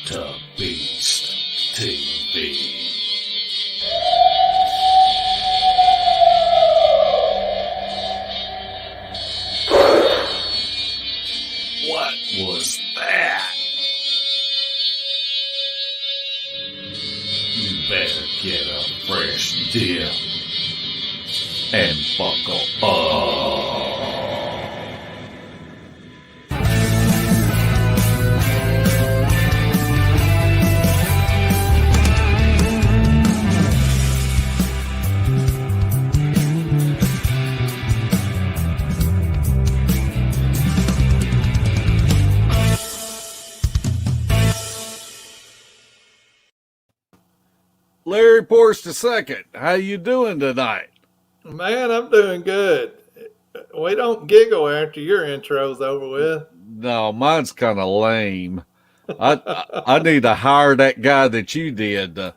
to Beast TV. What was that? You better get a fresh dip and buckle up. Larry Porch II, how you doing tonight? Man, I'm doing good. We don't giggle after your intro's over with. No, mine's kind of lame. I need to hire that guy that you did to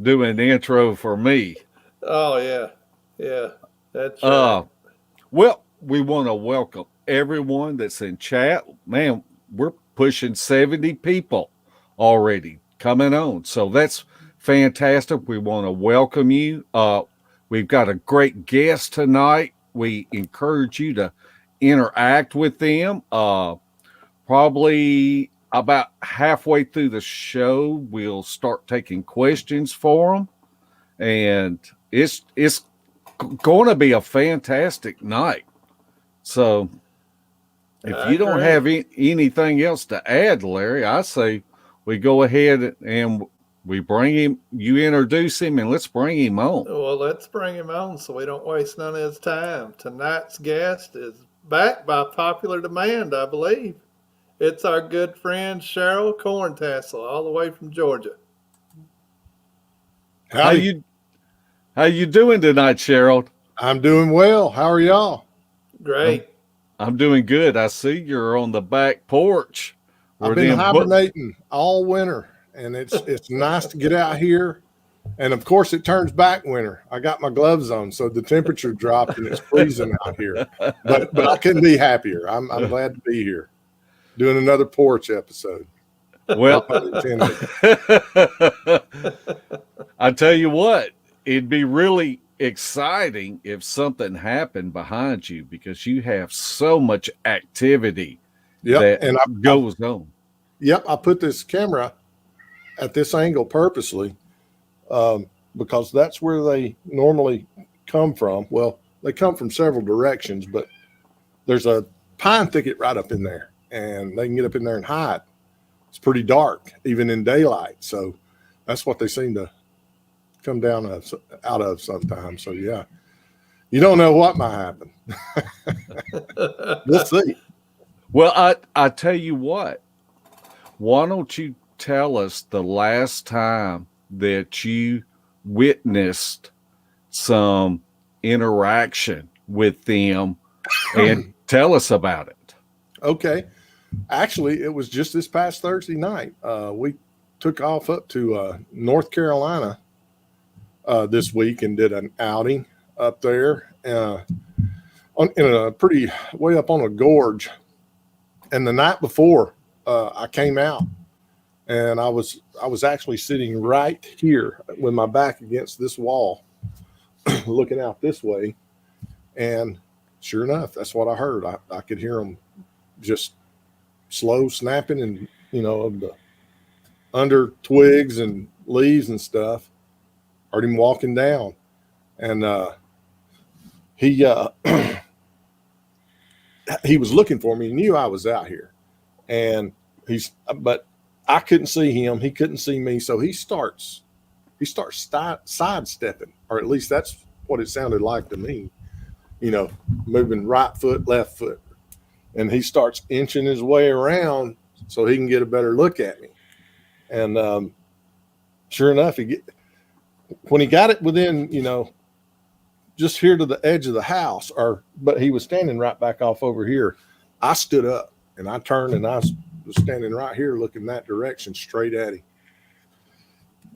do an intro for me. Oh, yeah, that's right. Well, we want to welcome everyone that's in chat. Man, we're pushing 70 people already coming on. So that's fantastic. We want to welcome you. We've got a great guest tonight. We encourage you to interact with them. Probably about halfway through the show, we'll start taking questions for them. And it's going to be a fantastic night. So if you don't have anything else to add, Larry, I say we go ahead and we bring him, you introduce him, and let's bring him on. Well, let's bring him on so we don't waste none of his time. Tonight's guest is back by popular demand, I believe. It's our good friend Cheryl Corntassel, all the way from Georgia. How you doing tonight, Cheryl? I'm doing well. How are y'all? Great. I'm doing good. I see you're on the back porch. I've been hibernating all winter, and it's nice to get out here. And of course, it turns back winter. I got my gloves on, so the temperature dropped and it's freezing out here. But I couldn't be happier. I'm glad to be here, doing another porch episode. Well, I tell you what, it'd be really exciting if something happened behind you because you have so much activity. Yep, and goes on. Yep, I put this camera at this angle purposely because that's where they normally come from. Well, they come from several directions, but there's a pine thicket right up in there, and they can get up in there and hide. It's pretty dark, even in daylight, so that's what they seem to come down out of sometimes. So, yeah, you don't know what might happen. We'll see. Well, I tell you what, why don't you tell us the last time that you witnessed some interaction with them and tell us about it. Okay. Actually, it was just this past Thursday night. We took off up to North Carolina this week and did an outing up there in a pretty way up on a gorge. And the night before I came out, and I was actually sitting right here with my back against this wall, looking out this way. And sure enough, that's what I heard. I could hear them just slow snapping and, of the under twigs and leaves and stuff. Heard him walking down. And he was looking for me. He knew I was out here, but I couldn't see him. He couldn't see me. So he starts sidestepping, or at least that's what it sounded like to me, moving right foot, left foot. And he starts inching his way around so he can get a better look at me. And sure enough, when he got it within, just here to the edge of the house, but he was standing right back off over here. I stood up and I turned and I was standing right here looking that direction straight at him.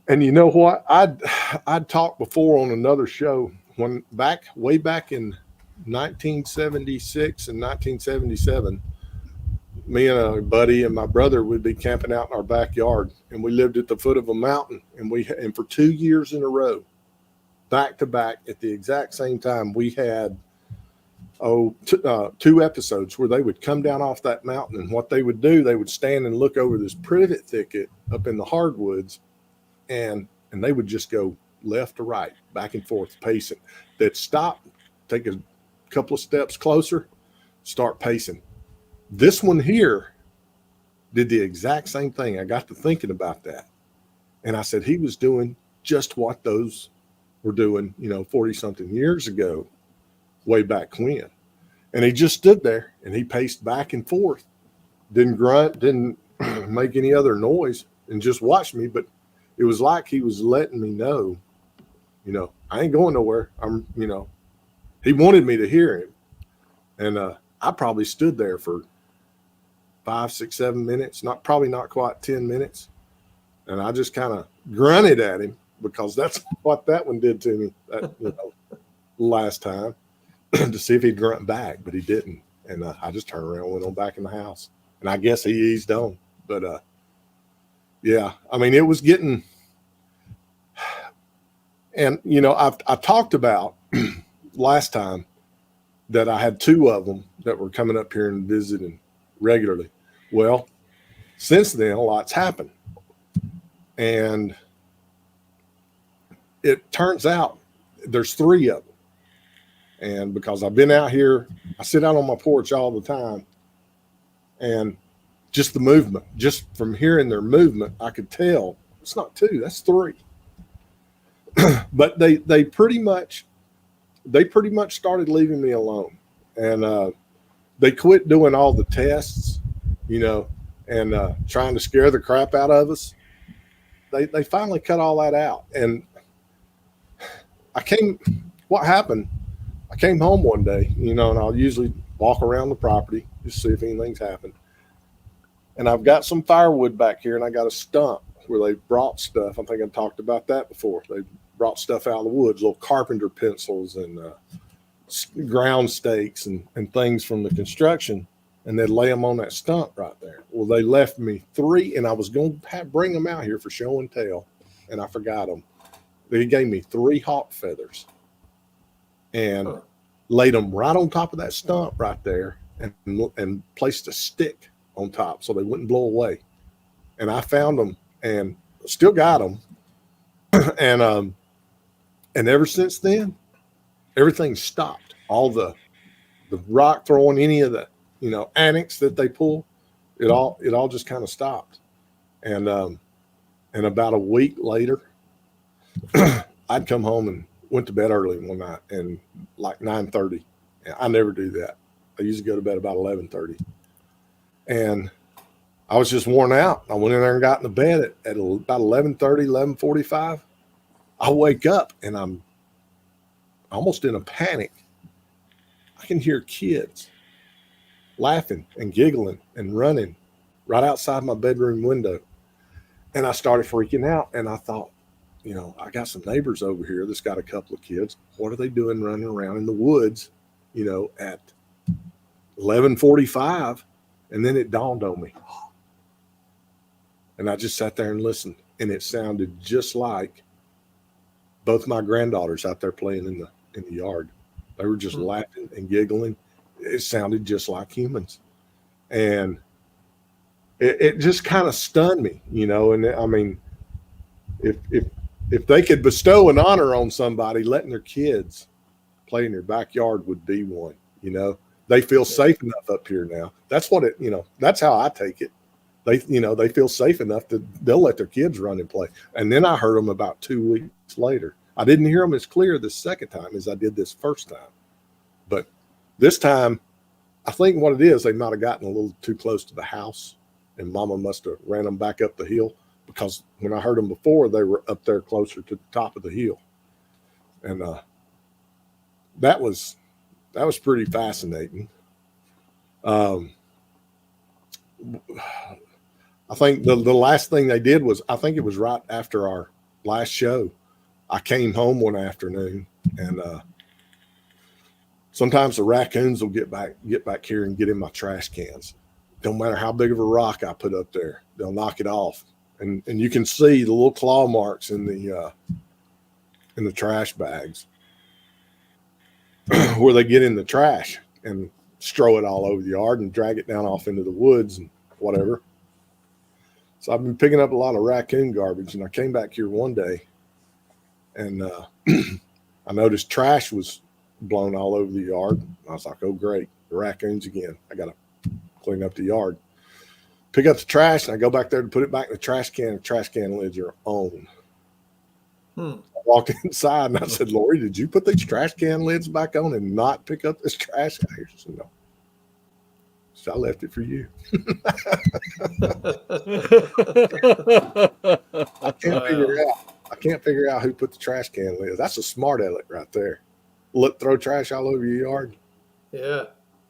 And you know what? I'd talked before on another show way back in 1976 and 1977 me and a buddy and my brother would be camping out in our backyard, and we lived at the foot of a mountain, and for 2 years in a row, back to back at the exact same time, we had two episodes where they would come down off that mountain, and what they would do, they would stand and look over this privet thicket up in the hardwoods, and they would just go left to right, back and forth, pacing. They'd stop, take a couple of steps closer, start pacing. This one here did the exact same thing. I got to thinking about that, and I said he was doing just what those were doing, 40 something years ago, way back when. And he just stood there and he paced back and forth, didn't grunt, didn't make any other noise, and just watched me. But it was like he was letting me know, I ain't going nowhere. He wanted me to hear him. And I probably stood there for 5, 6, 7 minutes, probably not quite 10 minutes. And I just kind of grunted at him, because that's what that one did to me last time, to see if he'd grunt back, but he didn't. And I just turned around and went on back in the house. And I guess he eased on. But yeah, I mean, it was getting, and I talked about last time that I had 2 of them that were coming up here and visiting regularly. Well, since then, a lot's happened. And it turns out there's 3 of them. And because I've been out here, I sit out on my porch all the time, and just the movement, just from hearing their movement, I could tell it's not 2, that's 3. But they pretty much started leaving me alone, and they quit doing all the tests, and trying to scare the crap out of us. They finally cut all that out. And what happened, I came home one day, and I'll usually walk around the property, just see if anything's happened. And I've got some firewood back here, and I got a stump where they brought stuff. I think I talked about that before. They brought stuff out of the woods, little carpenter pencils and ground stakes and things from the construction, and they'd lay them on that stump right there. Well, they left me 3, and I was going to bring them out here for show and tell, and I forgot them. They gave me 3 hawk feathers and laid them right on top of that stump right there, and placed a stick on top so they wouldn't blow away. And I found them and still got them. And ever since then, everything stopped. All the rock throwing, any of the annex that they pull, it all just kind of stopped. And about a week later, I'd come home and went to bed early one night, and like 9:30. I never do that. I usually go to bed about 11:30. And I was just worn out. I went in there and got in the bed at about 11:30, 11:45. I wake up and I'm almost in a panic. I can hear kids laughing and giggling and running right outside my bedroom window. And I started freaking out, and I thought, I got some neighbors over here that's got a couple of kids. What are they doing running around in the woods, at 11:45? And then it dawned on me. And I just sat there and listened, and it sounded just like both my granddaughters out there playing in the yard. They were just laughing and giggling. It sounded just like humans. And it just kind of stunned me, and I mean, if they could bestow an honor on somebody, letting their kids play in their backyard would be one. They feel safe enough up here now. That's what that's how I take it. They feel safe enough that they'll let their kids run and play. And then I heard them about 2 weeks later. I didn't hear them as clear the second time as I did this first time. But this time, I think what it is, they might have gotten a little too close to the house, and Mama must have ran them back up the hill, because when I heard them before, they were up there closer to the top of the hill. And that was pretty fascinating. I think the last thing they did was, I think it was right after our last show, I came home one afternoon, and sometimes the raccoons will get back here and get in my trash cans. don't matter how big of a rock I put up there, they'll knock it off. And you can see the little claw marks in the trash bags where they get in the trash and strew it all over the yard and drag it down off into the woods and whatever. So I've been picking up a lot of raccoon garbage, and I came back here one day and I noticed trash was blown all over the yard. I was like, oh, great, the raccoons again. I got to clean up the yard. Pick up the trash, and I go back there to put it back in the trash can. The trash can lids are on. I walked inside, and I said, Lori, did you put these trash can lids back on and not pick up this trash out here? She said, no. So I left it for you. I can't figure out who put the trash can lids. That's a smart aleck right there. Throw trash all over your yard. Yeah.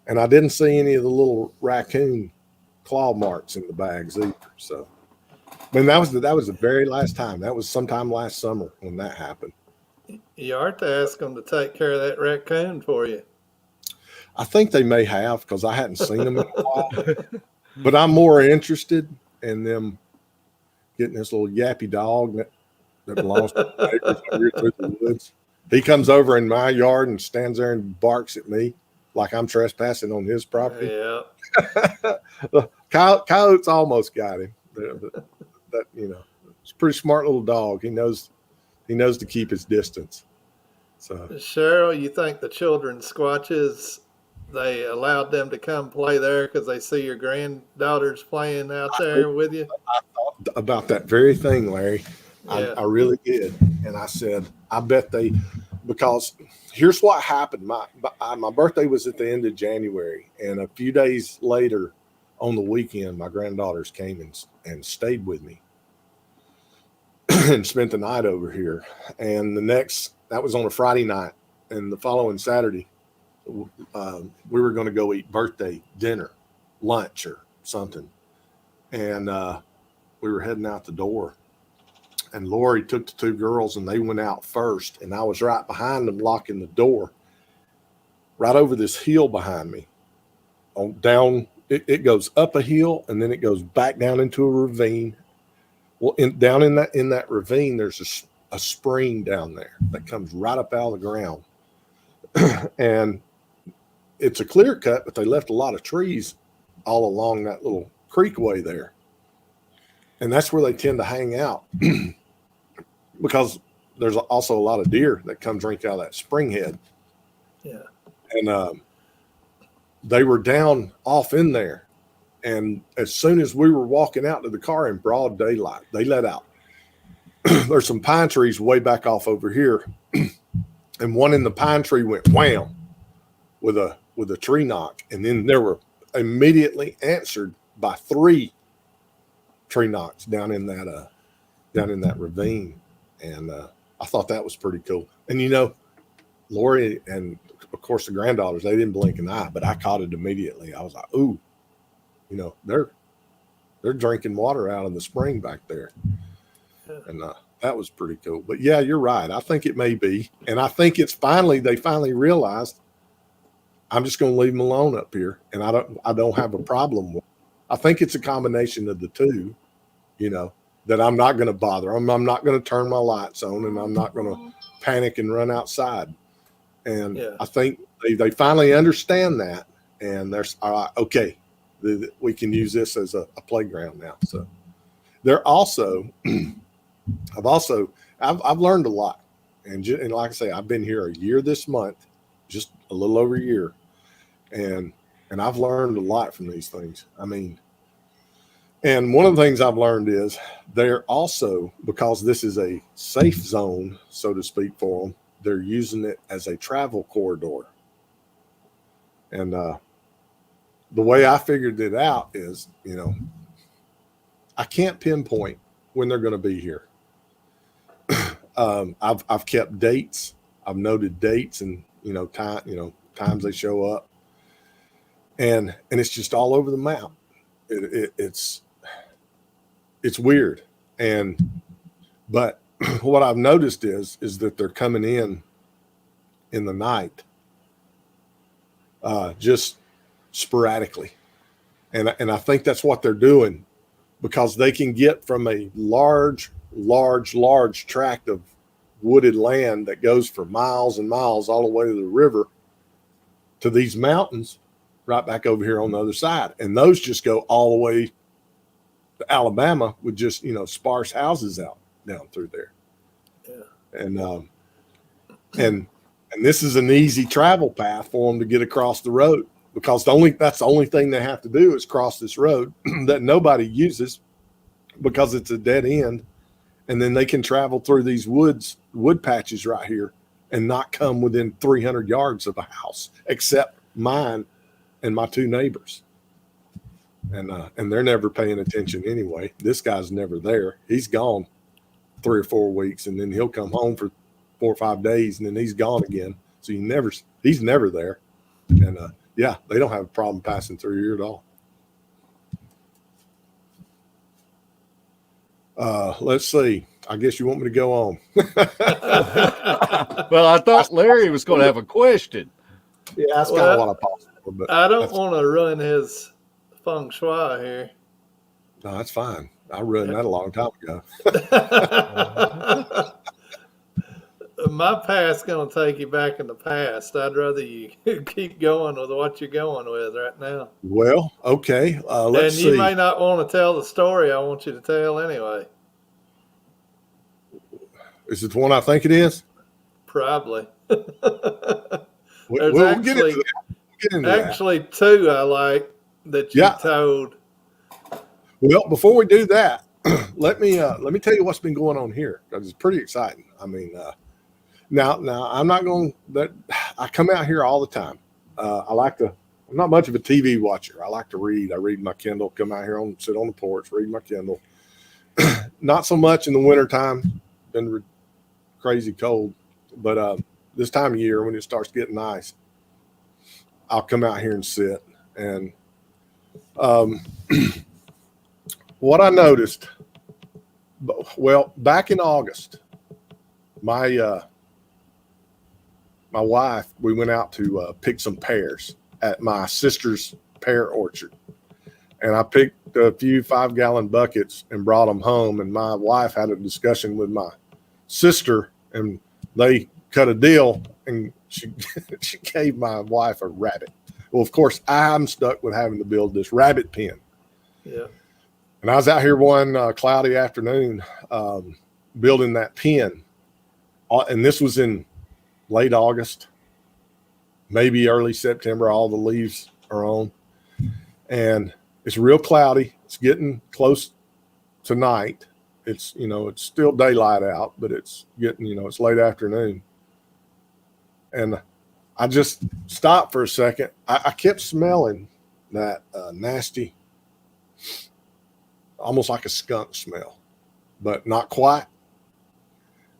And I didn't see any of the little raccoon claw marks in the bags either. So, I mean, that was the very last time. That was sometime last summer when that happened. You ought to ask them to take care of that raccoon for you. I think they may have, because I hadn't seen them in a while. But I'm more interested in them getting this little yappy dog that belongs to the neighbors over here through the woods. He comes over in my yard and stands there and barks at me like I'm trespassing on his property. Yeah. Coyote's almost got him. That it's a pretty smart little dog. He knows to keep his distance. So Cheryl, you think the children's squatches, they allowed them to come play there because they see your granddaughters playing out there with you? I thought about that very thing, Larry. Yeah. I really did. And I said, I bet because here's what happened. My birthday was at the end of January, and a few days later on the weekend, my granddaughters came and stayed with me and spent the night over here. And that was on a Friday night, and the following Saturday, we were going to go eat birthday dinner, lunch or something. And we were heading out the door. And Lori took the two girls, and they went out first. And I was right behind them, locking the door, right over this hill behind me. Down, it goes up a hill, and then it goes back down into a ravine. Well, down in that ravine, there's a spring down there that comes right up out of the ground. And it's a clear cut, but they left a lot of trees all along that little creekway there. And that's where they tend to hang out because there's also a lot of deer that come drink out of that spring head. Yeah. And they were down off in there. And as soon as we were walking out to the car in broad daylight, they let out. There's some pine trees way back off over here. And one in the pine tree went wham with a tree knock. And then there were immediately answered by 3 tree knocks down in that ravine. And I thought that was pretty cool. And Lori and of course the granddaughters, they didn't blink an eye, but I caught it immediately. I was like, ooh, they're drinking water out of the spring back there. And that was pretty cool. But yeah, you're right. I think it may be. And I think they finally realized I'm just going to leave them alone up here. And I don't have a problem with it. I think it's a combination of the two, that I'm not going to bother them. I'm not going to turn my lights on, and I'm not going to panic and run outside. And I think they finally understand that. And they're okay. We can use this as a playground now. So they're also, I've learned a lot. And like I say, I've been here a year this month, just a little over a year. And I've learned a lot from these things. I mean, and one of the things I've learned is they're also, because this is a safe zone, so to speak, for them, they're using it as a travel corridor. And the way I figured it out is, I can't pinpoint when they're going to be here. I've kept dates. I've noted dates and times they show up, and it's just all over the map. It's weird, but what I've noticed is that they're coming in the night, just sporadically, And I think that's what they're doing, because they can get from a large tract of wooded land that goes for miles and miles all the way to the river to these mountains right back over here on the other side. And those just go all the way to Alabama with just, sparse houses out down through there. Yeah. And this is an easy travel path for them to get across the road, because that's the only thing they have to do is cross this road that nobody uses because it's a dead end. And then they can travel through these wood patches right here and not come within 300 yards of a house, except mine and my two neighbors. And they're never paying attention anyway. This guy's never there. He's gone 3 or 4 weeks, and then he'll come home for 4 or 5 days, and then he's gone again. So he's never there. And yeah, they don't have a problem passing through here at all. Let's see. I guess you want me to go on. Well, I thought Larry was going to have a question. Yeah, that's kind of what I paused for. But I don't want to ruin his feng shui here. No, that's fine. I ruined that a long time ago. My past's going to take you back in the past. I'd rather you keep going with what you're going with right now. Well, okay. Let's see. And you may not want to tell the story I want you to tell anyway. Is it the one I think it is? Probably. We'll get into that. Actually, two I like that you told. Well, before we do that, let me tell you what's been going on here, because it's pretty exciting. I mean, now I'm not going that I come out here all the time. I'm not much of a TV watcher. I like to read. I read my Kindle, come out here sit on the porch, read my Kindle. Not so much in the wintertime. Been crazy cold, but this time of year when it starts getting nice, I'll come out here and sit. And what I noticed, well, back in August, my wife, we went out to pick some pears at my sister's pear orchard. And I picked a few 5-gallon buckets and brought them home. And my wife had a discussion with my sister, and they cut a deal, and she gave my wife a rabbit. Well, of course, I'm stuck with having to build this rabbit pen. Yeah. And I was out here one cloudy afternoon building that pen. And this was in late August, maybe early September. All the leaves are on. And it's real cloudy. It's getting close to night. It's, it's still daylight out, but it's getting, it's late afternoon. And I just stopped for a second. I kept smelling that nasty, almost like a skunk smell, but not quite.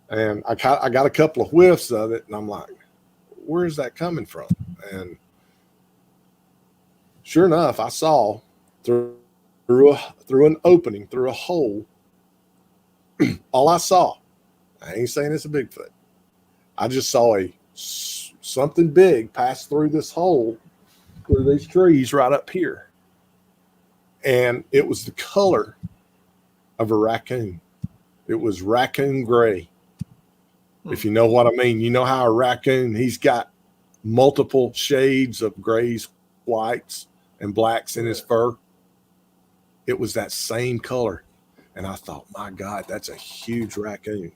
And I got a couple of whiffs of it, and I'm like, where is that coming from? And sure enough, I saw through an opening, through a hole, all I saw, I ain't saying it's a Bigfoot. I just saw something big pass through this hole, through these trees right up here. And it was the color of a raccoon. It was raccoon gray. If you know what I mean, you know how a raccoon, he's got multiple shades of grays, whites, and blacks in his fur. It was that same color. And I thought, my God, that's a huge raccoon.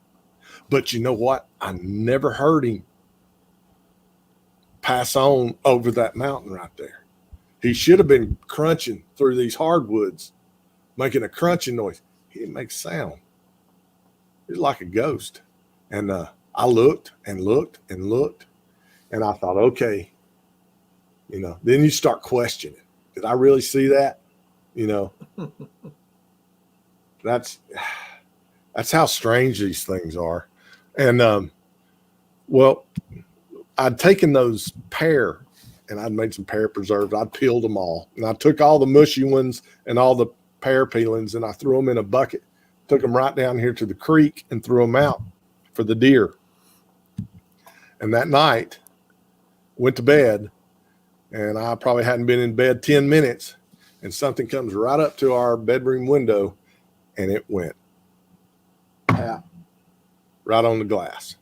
But you know what? I never heard him pass on over that mountain right there. He should have been crunching through these hardwoods, making a crunching noise. He didn't make a sound. He was like a ghost. And I looked and looked and looked, and I thought, okay, then you start questioning. Did I really see that? That's how strange these things are. And well, I'd taken those pear, and I'd made some pear preserves. I'd peeled them all, and I took all the mushy ones and all the pear peelings, and I threw them in a bucket, took them right down here to the creek, and threw them out for the deer. And that night, went to bed, and I probably hadn't been in bed 10 minutes, and something comes right up to our bedroom window, and it went tap right on the glass.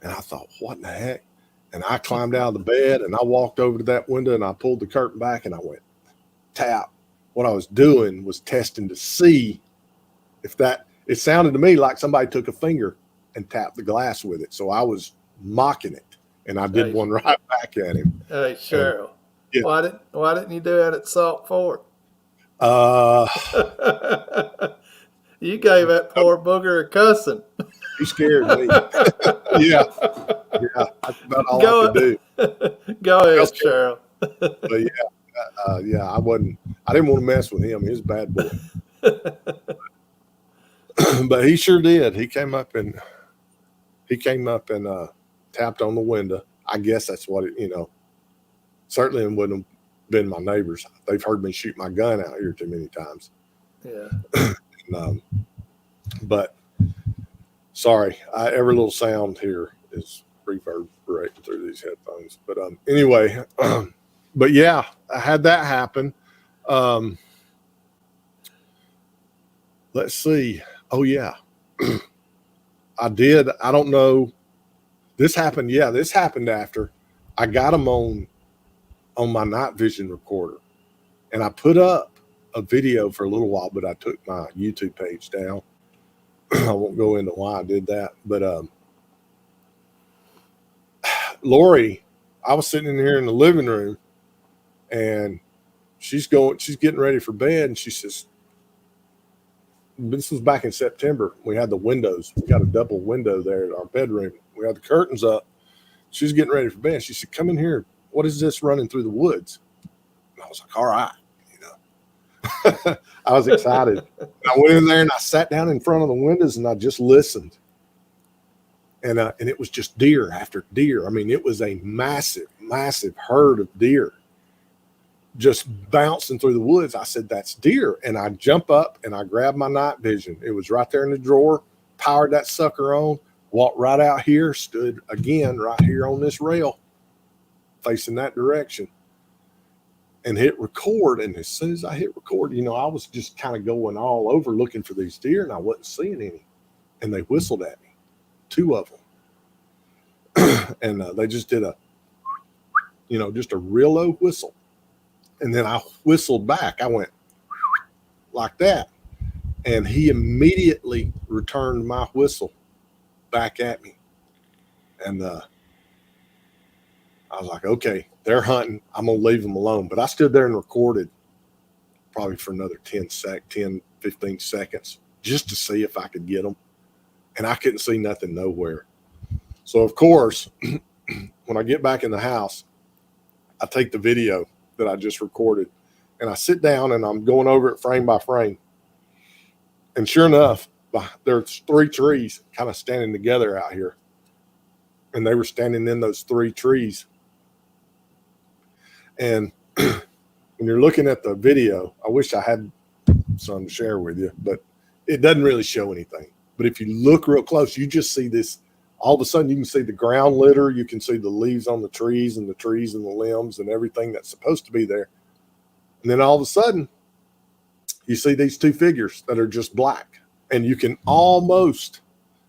And I thought, what in the heck? And I climbed out of the bed and I walked over to that window and I pulled the curtain back and I went tap. What I was doing was testing to see if that, it sounded to me like somebody took a finger and tapped the glass with it. So I was mocking it, and I did one right back at him. Hey, Cheryl, yeah. why didn't you do that at Salt Fork? You gave that poor booger a cussing. He scared me. Yeah, that's about all I could do. Go ahead, Cheryl. But yeah, I didn't want to mess with him. He was a bad boy. But he sure did. He came up and tapped on the window. I guess that's what it, certainly it wouldn't have been my neighbors. They've heard me shoot my gun out here too many times. Yeah. But sorry, every little sound here is reverberating through these headphones. But anyway, but yeah, I had that happen. Let's see. Oh yeah, I did. I don't know. This happened. Yeah, this happened after I got them on my night vision recorder, and I put up a video for a little while, but I took my YouTube page down. I won't go into why I did that, but Lori, I was sitting in here in the living room, and she's getting ready for bed, and she says, this was back in September. We had the windows. We got a double window there in our bedroom. We had the curtains up. She's getting ready for bed. She said, come in here. What is this running through the woods? And I was like, all right. I was excited. I went in there and I sat down in front of the windows and I just listened. And it was just deer after deer. I mean, it was a massive, massive herd of deer just bouncing through the woods. I said, that's deer. And I jump up and I grab my night vision. It was right there in the drawer, powered that sucker on, walked right out here, stood again right here on this rail, facing that direction, and hit record. And as soon as I hit record, I was just kind of going all over looking for these deer, and I wasn't seeing any. And they whistled at me, 2 of them. And they just did just a real low whistle. And then I whistled back. I went like that. And he immediately returned my whistle back at me. And I was like, okay, they're hunting. I'm going to leave them alone. But I stood there and recorded probably for another 10, 15 seconds just to see if I could get them. And I couldn't see nothing nowhere. So, of course, when I get back in the house, I take the video that I just recorded and I sit down and I'm going over it frame by frame. And sure enough, there's 3 trees kind of standing together out here. And they were standing in those 3 trees. And when you're looking at the video, I wish I had some to share with you, but it doesn't really show anything. But if you look real close, you just see this. All of a sudden, you can see the ground litter. You can see the leaves on the trees and the limbs and everything that's supposed to be there. And then all of a sudden, you see these 2 figures that are just black. And you can almost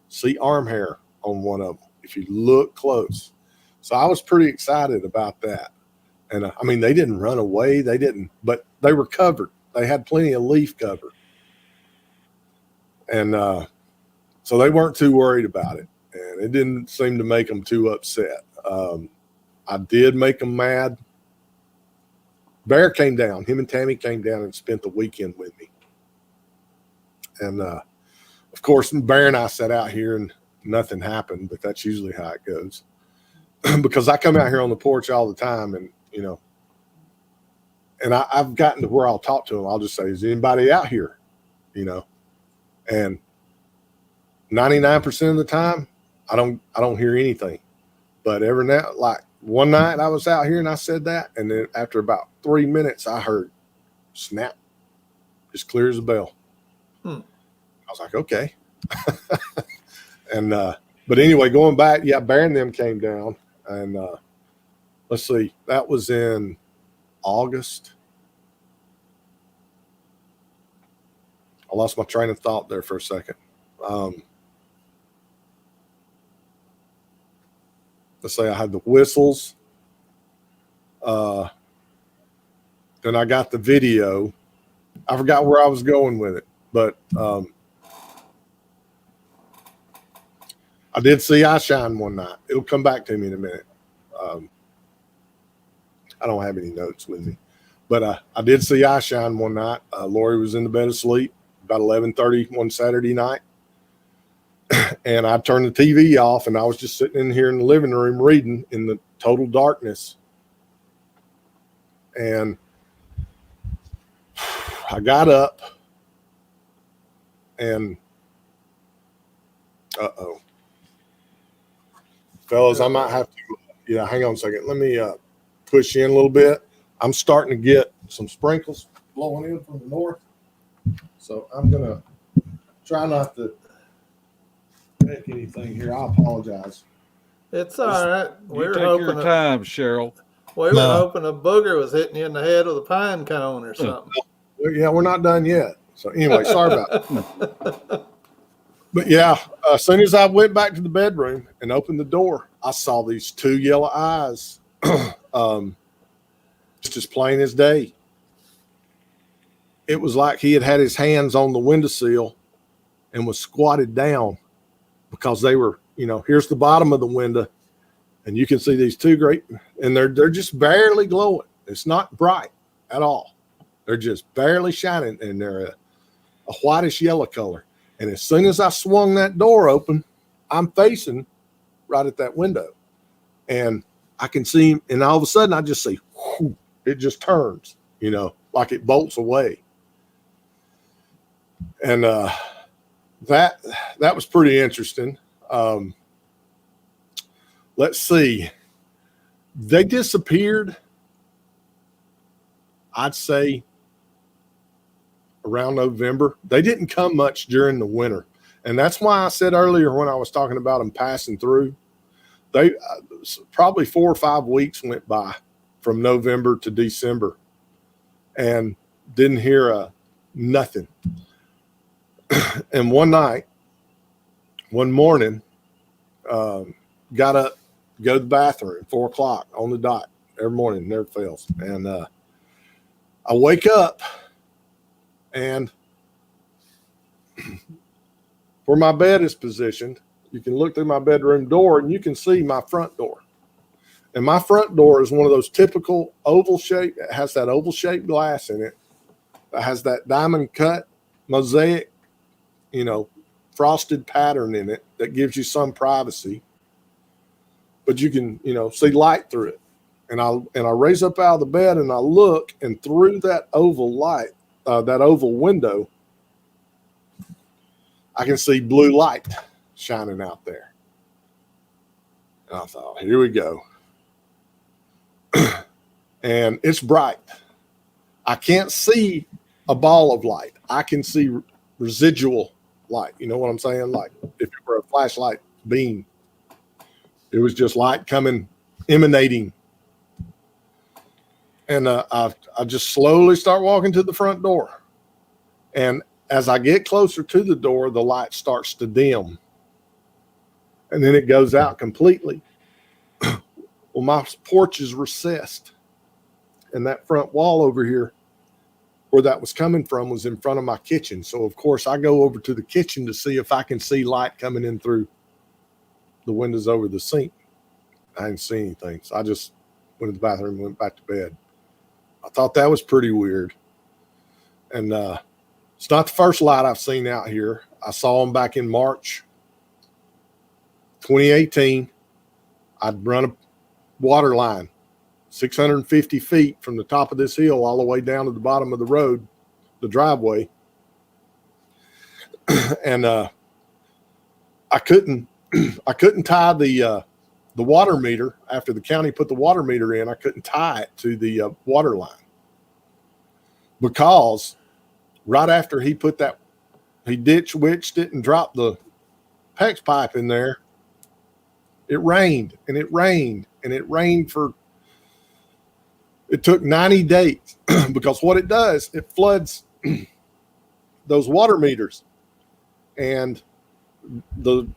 see arm hair on one of them if you look close. So I was pretty excited about that. And I mean, they didn't run away. But they were covered. They had plenty of leaf cover. And so they weren't too worried about it. And it didn't seem to make them too upset. I did make them mad. Bear came down. Him and Tammy came down and spent the weekend with me. And, of course, Bear and I sat out here and nothing happened, but that's usually how it goes. Because I come out here on the porch all the time and, and I've gotten to where I'll talk to them. I'll just say, is anybody out here? And 99% of the time, I don't hear anything. But every now, like one night I was out here and I said that. And then after about 3 minutes, I heard snap, as clear as a bell. I was like, okay. And, but anyway, going back, Bear and them came down and, let's see, that was in August. I lost my train of thought there for a second. Let's say I had the whistles. Then I got the video. I forgot where I was going with it, but I did see eye shine one night. It'll come back to me in a minute. I don't have any notes with me, but I did see eye shine one night. Lori was in the bed asleep about 11:30 one Saturday night. And I turned the TV off, and I was just sitting in here in the living room reading in the total darkness. And I got up, and fellas, I might have to, hang on a second. Let me push you in a little bit. I'm starting to get some sprinkles blowing in from the north. So I'm going to try not to make anything here. I apologize. It's all right. You take your time, Cheryl. We were hoping a booger was hitting you in the head with a pine cone or something. Yeah, we're not done yet. So anyway, sorry about that. But yeah, as soon as I went back to the bedroom and opened the door, I saw these two yellow eyes, just as plain as day. It was like he had his hands on the windowsill and was squatted down, because they were, here's the bottom of the window, and you can see these two great, and they're just barely glowing. It's not bright at all. They're just barely shining, and they're a whitish yellow color. And as soon as I swung that door open, I'm facing right at that window, and I can see him, and all of a sudden I just see, whoo, it just turns, like it bolts away. And that was pretty interesting. Let's see. They disappeared, I'd say, around November. They didn't come much during the winter. And that's why I said earlier when I was talking about them passing through, they probably 4 or 5 weeks went by from November to December and didn't hear nothing. And one morning, got up, go to the bathroom, 4 o'clock on the dot every morning, never fails. And I wake up, and where my bed is positioned, you can look through my bedroom door and you can see my front door. And my front door is one of those typical oval shape. It has that oval shaped glass in it. It has that diamond cut mosaic, frosted pattern in it that gives you some privacy, but you can, see light through it. And I raise up out of the bed and I look, and through that oval light, that oval window, I can see blue light shining out there. And I thought, here we go. And it's bright. I can't see a ball of light. I can see residual light. You know what I'm saying? Like if it were a flashlight beam, it was just light coming, emanating. And I just slowly start walking to the front door. And as I get closer to the door, the light starts to dim. And then it goes out completely. Well, my porch is recessed. And that front wall over here, where that was coming from, was in front of my kitchen. So, of course, I go over to the kitchen to see if I can see light coming in through the windows over the sink. I didn't see anything. So I just went to the bathroom and went back to bed. I thought that was pretty weird. And it's not the first light I've seen out here. I saw them back in March 2018. I'd run a water line 650 feet from the top of this hill all the way down to the bottom of the road, the driveway. And I couldn't tie the water meter after the county put the water meter in. I couldn't tie it to the water line, because right after he put that, he ditch-witched it and dropped the PEX pipe in there, it rained and it rained and it rained for, it took 90 days because what it does, it floods those water meters, and the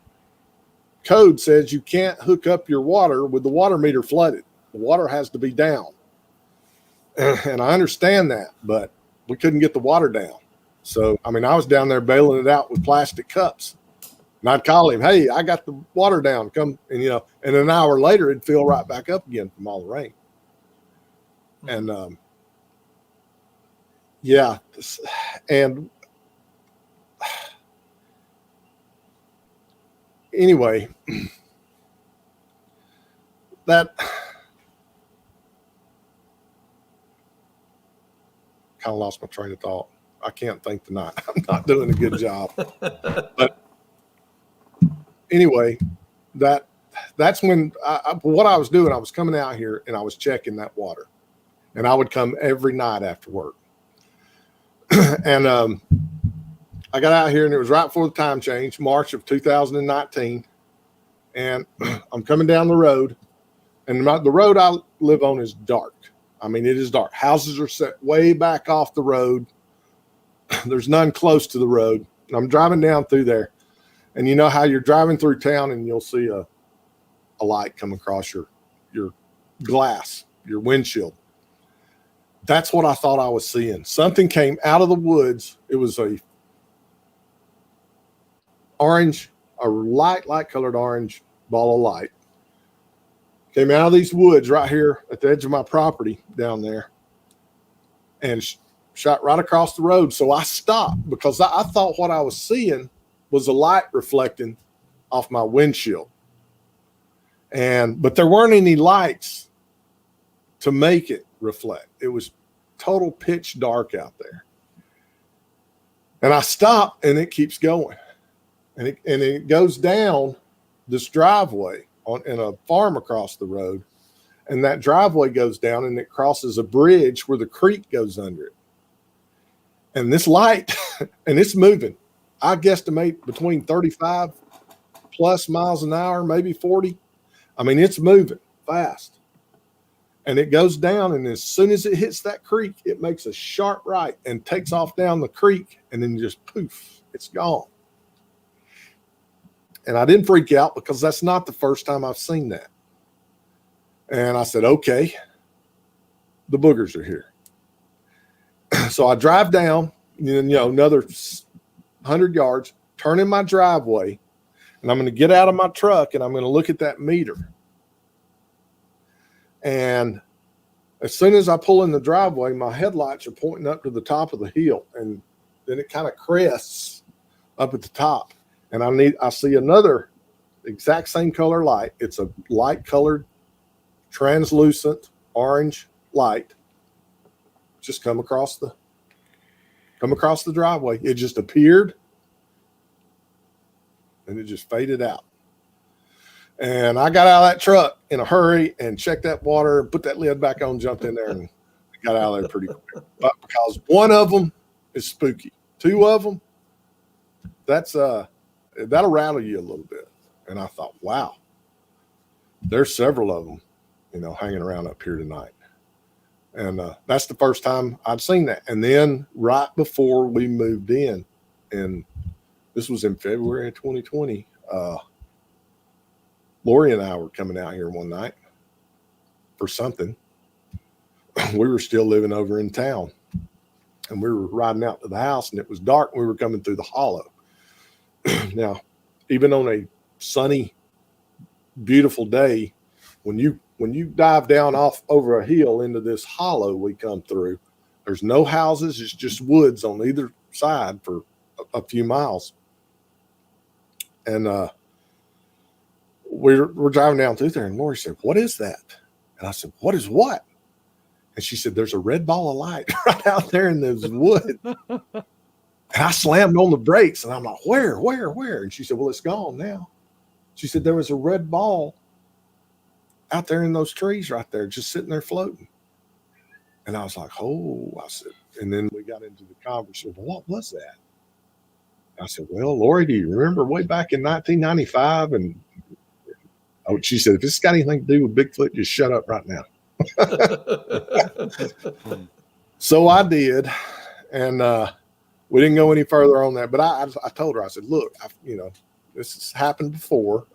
code says you can't hook up your water with the water meter flooded. The water has to be down. And I understand that, but we couldn't get the water down. So, I mean, I was down there bailing it out with plastic cups. And I'd call him, hey, I got the water down. Come, and, you know, and an hour later, it'd fill right back up again from all the rain. And, yeah. And anyway, that kind of lost my train of thought. I can't think tonight. I'm not doing a good job. But anyway, that's when what I was doing, I was coming out here and I was checking that water. And I would come every night after work. And I got out here and it was right before the time change, March of 2019. And I'm coming down the road. And the road I live on is dark. I mean, it is dark. Houses are set way back off the road. There's none close to the road. And I'm driving down through there. And you know how you're driving through town and you'll see a light come across your glass, your windshield. That's what I thought I was seeing. Something came out of the woods. It was a light colored orange ball of light. Came out of these woods right here at the edge of my property down there and shot right across the road. So I stopped because I thought what I was seeing was a light reflecting off my windshield. But there weren't any lights to make it reflect. It was total pitch dark out there. And I stopped and it keeps going. And it goes down this driveway in a farm across the road. And that driveway goes down and it crosses a bridge where the creek goes under it. And this light, and it's moving. I guesstimate between 35 plus miles an hour, maybe 40. I mean, it's moving fast. And it goes down, and as soon as it hits that creek, it makes a sharp right and takes off down the creek, and then just poof, it's gone. And I didn't freak out because that's not the first time I've seen that. And I said, okay, the boogers are here. So I drive down, another 100 yards, turn in my driveway, and I'm going to get out of my truck and I'm going to look at that meter. And as soon as I pull in the driveway, my headlights are pointing up to the top of the hill, and then it kind of crests up at the top. And I see another exact same color light. It's a light colored, translucent orange light. Just come across the driveway. It just appeared and it just faded out. And I got out of that truck in a hurry and checked that water, put that lid back on, jumped in there, and got out of there pretty quick. But because one of them is spooky, two of them, that'll rattle you a little bit. And I thought, wow, there's several of them, hanging around up here tonight. And that's the first time I'd seen that. And then right before we moved in, and this was in February of 2020, Lori and I were coming out here one night for something. We were still living over in town, and we were riding out to the house, and it was dark. And we were coming through the hollow. Now, even on a sunny, beautiful day, when you dive down off over a hill into this hollow we come through, there's no houses. It's just woods on either side for a few miles. And we're driving down through there, and Lori said, "What is that?" And I said, "What is what?" And she said, "There's a red ball of light right out there in those woods." And I slammed on the brakes, and I'm like, where? And she said, "Well, it's gone now." She said, "There was a red ball out there in those trees right there, just sitting there floating." And I was like, "Oh," I said, and then we got into the conversation. "Well, what was that?" I said, "Well, Lori, do you remember way back in 1995? And she said, "If it's got anything to do with Bigfoot, just shut up right now." So I did. And we didn't go any further on that. But I told her, I said, look, this has happened before,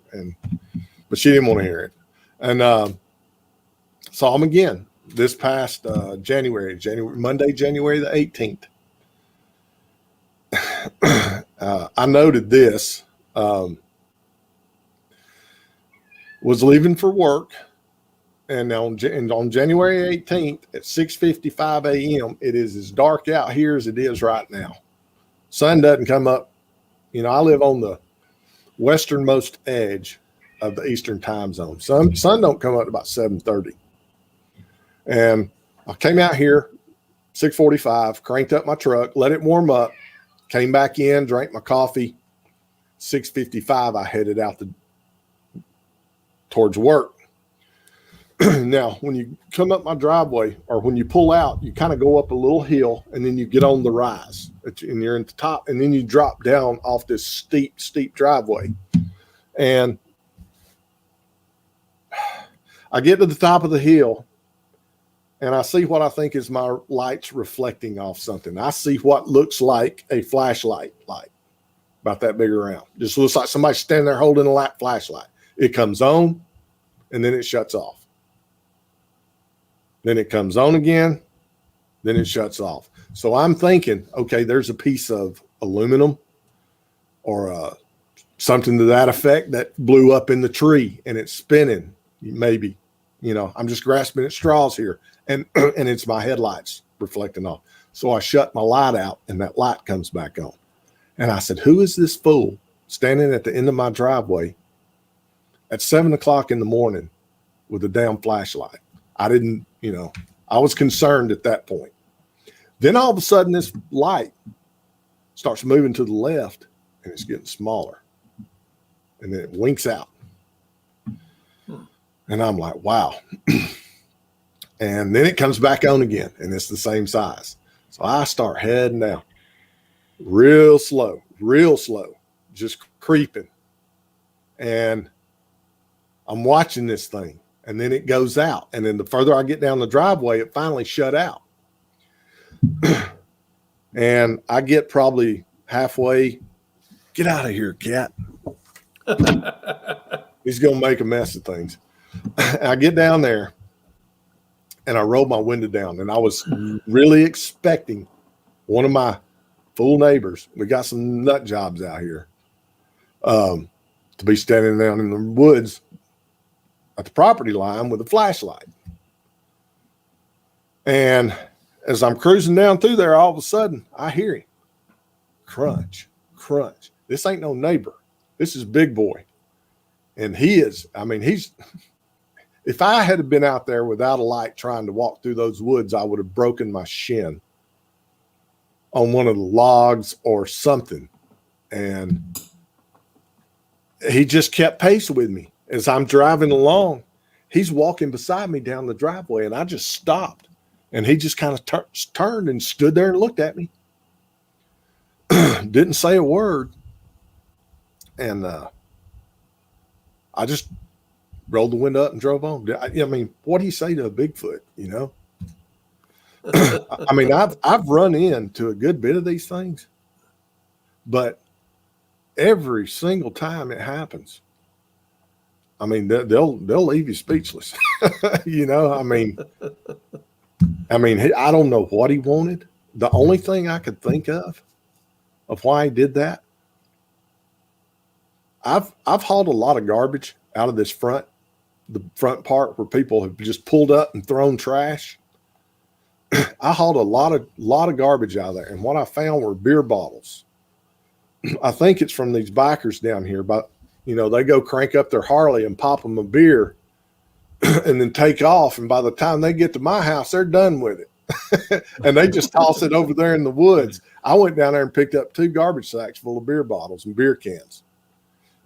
but she didn't want to hear it. And saw him again this past Monday, January the 18th. I noted this. Was leaving for work, and on January 18th at 6:55 a.m., it is as dark out here as it is right now. Sun doesn't come up. I live on the westernmost edge of the Eastern time zone. Sun don't come up about 7:30. And I came out here 6:45, cranked up my truck, let it warm up, came back in, drank my coffee. 6:55, I headed out towards work. Now, when you come up my driveway, or when you pull out, you kind of go up a little hill, and then you get on the rise, and you're in the top, and then you drop down off this steep driveway. And I get to the top of the hill, and I see what I think is my lights reflecting off something. I see what looks like a flashlight light, about that big around. Just looks like somebody standing there holding a flashlight. It comes on, and then it shuts off. Then it comes on again, then it shuts off. So I'm thinking, okay, there's a piece of aluminum or something to that effect that blew up in the tree and it's spinning. Maybe, I'm just grasping at straws here, and it's my headlights reflecting off. So I shut my light out, and that light comes back on. And I said, who is this fool standing at the end of my driveway at 7:00 in the morning with a damn flashlight? I didn't, I was concerned at that point. Then all of a sudden, this light starts moving to the left, and it's getting smaller. And then it winks out. And I'm like, wow. And then it comes back on again, and it's the same size. So I start heading down real slow, just creeping. And I'm watching this thing, and then it goes out. And then the further I get down the driveway, it finally shut out. And I get probably halfway. Get out of here, cat. He's going to make a mess of things. I get down there, and I roll my window down, and I was really expecting one of my fool neighbors. We got some nut jobs out here, to be standing down in the woods at the property line with a flashlight. And as I'm cruising down through there, all of a sudden I hear him crunch. This ain't no neighbor. This is Big Boy. And he's, if I had been out there without a light trying to walk through those woods, I would have broken my shin on one of the logs or something. And he just kept pace with me. As I'm driving along, he's walking beside me down the driveway, and I just stopped. And he just kind of turned and stood there and looked at me. Didn't say a word. And I just rolled the window up and drove on. What do you say to a Bigfoot, I've run into a good bit of these things, but every single time it happens, they'll leave you speechless. I don't know what he wanted. The only thing I could think of why he did that, I've hauled a lot of garbage out of this the front part where people have just pulled up and thrown trash. I hauled a lot of garbage out of there, and what I found were beer bottles. I think it's from these bikers down here, but they go crank up their Harley and pop them a beer and then take off. And by the time they get to my house, they're done with it. And they just toss it over there in the woods. I went down there and picked up 2 garbage sacks full of beer bottles and beer cans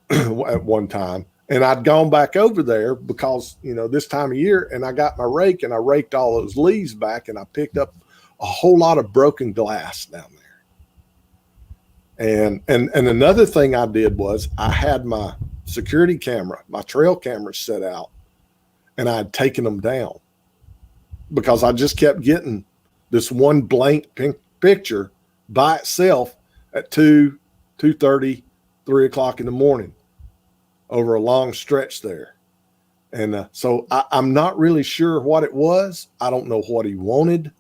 at one time. And I'd gone back over there because, this time of year, and I got my rake and I raked all those leaves back, and I picked up a whole lot of broken glass down there. And another thing I did was I had my security camera, my trail camera set out, and I had taken them down because I just kept getting this one blank picture by itself at 2:30, 3 o'clock in the morning over a long stretch there. And so I'm not really sure what it was. I don't know what he wanted,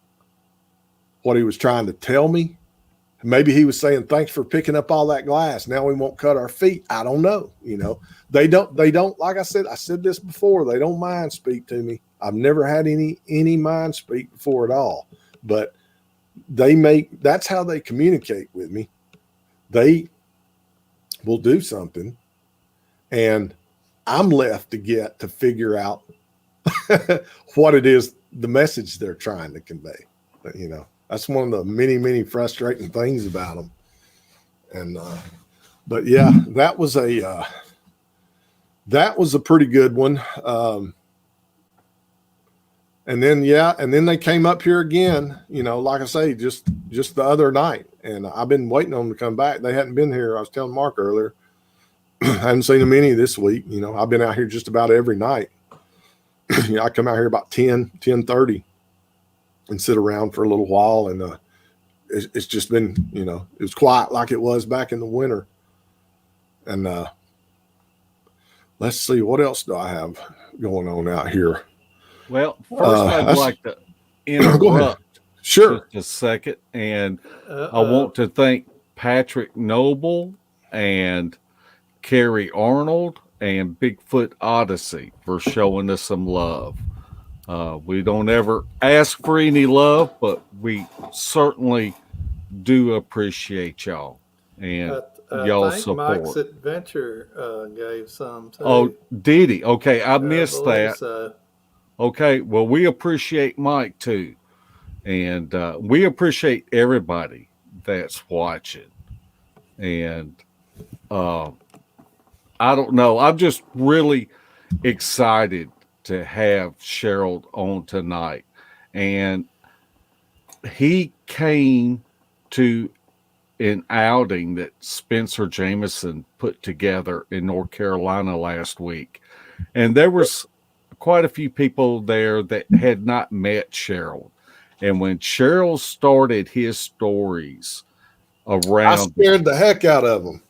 what he was trying to tell me. Maybe he was saying, thanks for picking up all that glass. Now we won't cut our feet. I don't know. You know, they don't, like I said this before, they don't mind speak to me. I've never had any mind speak before at all, but that's how they communicate with me. They will do something and I'm left to figure out what it is, the message they're trying to convey. But, you know, that's one of the many, many frustrating things about them. And, but yeah, that was a pretty good one. And then they came up here again, you know, like I say, just the other night. And I've been waiting on them to come back. They hadn't been here. I was telling Mark earlier, I hadn't seen them any this week. You know, I've been out here just about every night. You know, I come out here about 10:30 and sit around for a little while. And it's just been, you know, it was quiet like it was back in the winter. And let's see, what else do I have going on out here? Well, first I'd like to interrupt Sure. just a second. And I want to thank Patrick Noble and Carrie Arnold and Bigfoot Odyssey for showing us some love. We don't ever ask for any love, but we certainly do appreciate y'all and y'all support. Mike's Adventure gave some too. Oh, did he? Okay, I missed that. So. Okay, well, we appreciate Mike too. And we appreciate everybody that's watching. And I don't know. I'm just really excited to have Cheryl on tonight. And he came to an outing that Spencer Jameson put together in North Carolina last week. And there was quite a few people there that had not met Cheryl. And when Cheryl started his stories around, I scared the heck out of them.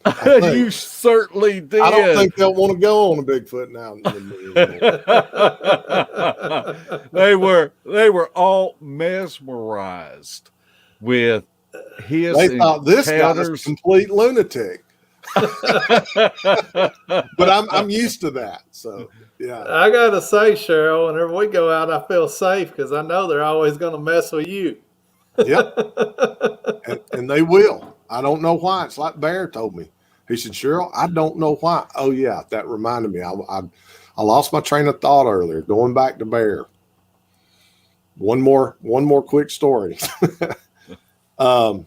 You certainly did. I don't think they'll want to go on a Bigfoot now. They were all mesmerized with his. They thought this guy was a complete lunatic. But I'm used to that. So yeah. I gotta say, Cheryl, whenever we go out, I feel safe because I know they're always gonna mess with you. Yep. and they will. I don't know why. It's like Bear told me. He said, Cheryl, I don't know why. Oh yeah, that reminded me. I lost my train of thought earlier. Going back to Bear. One more quick story. I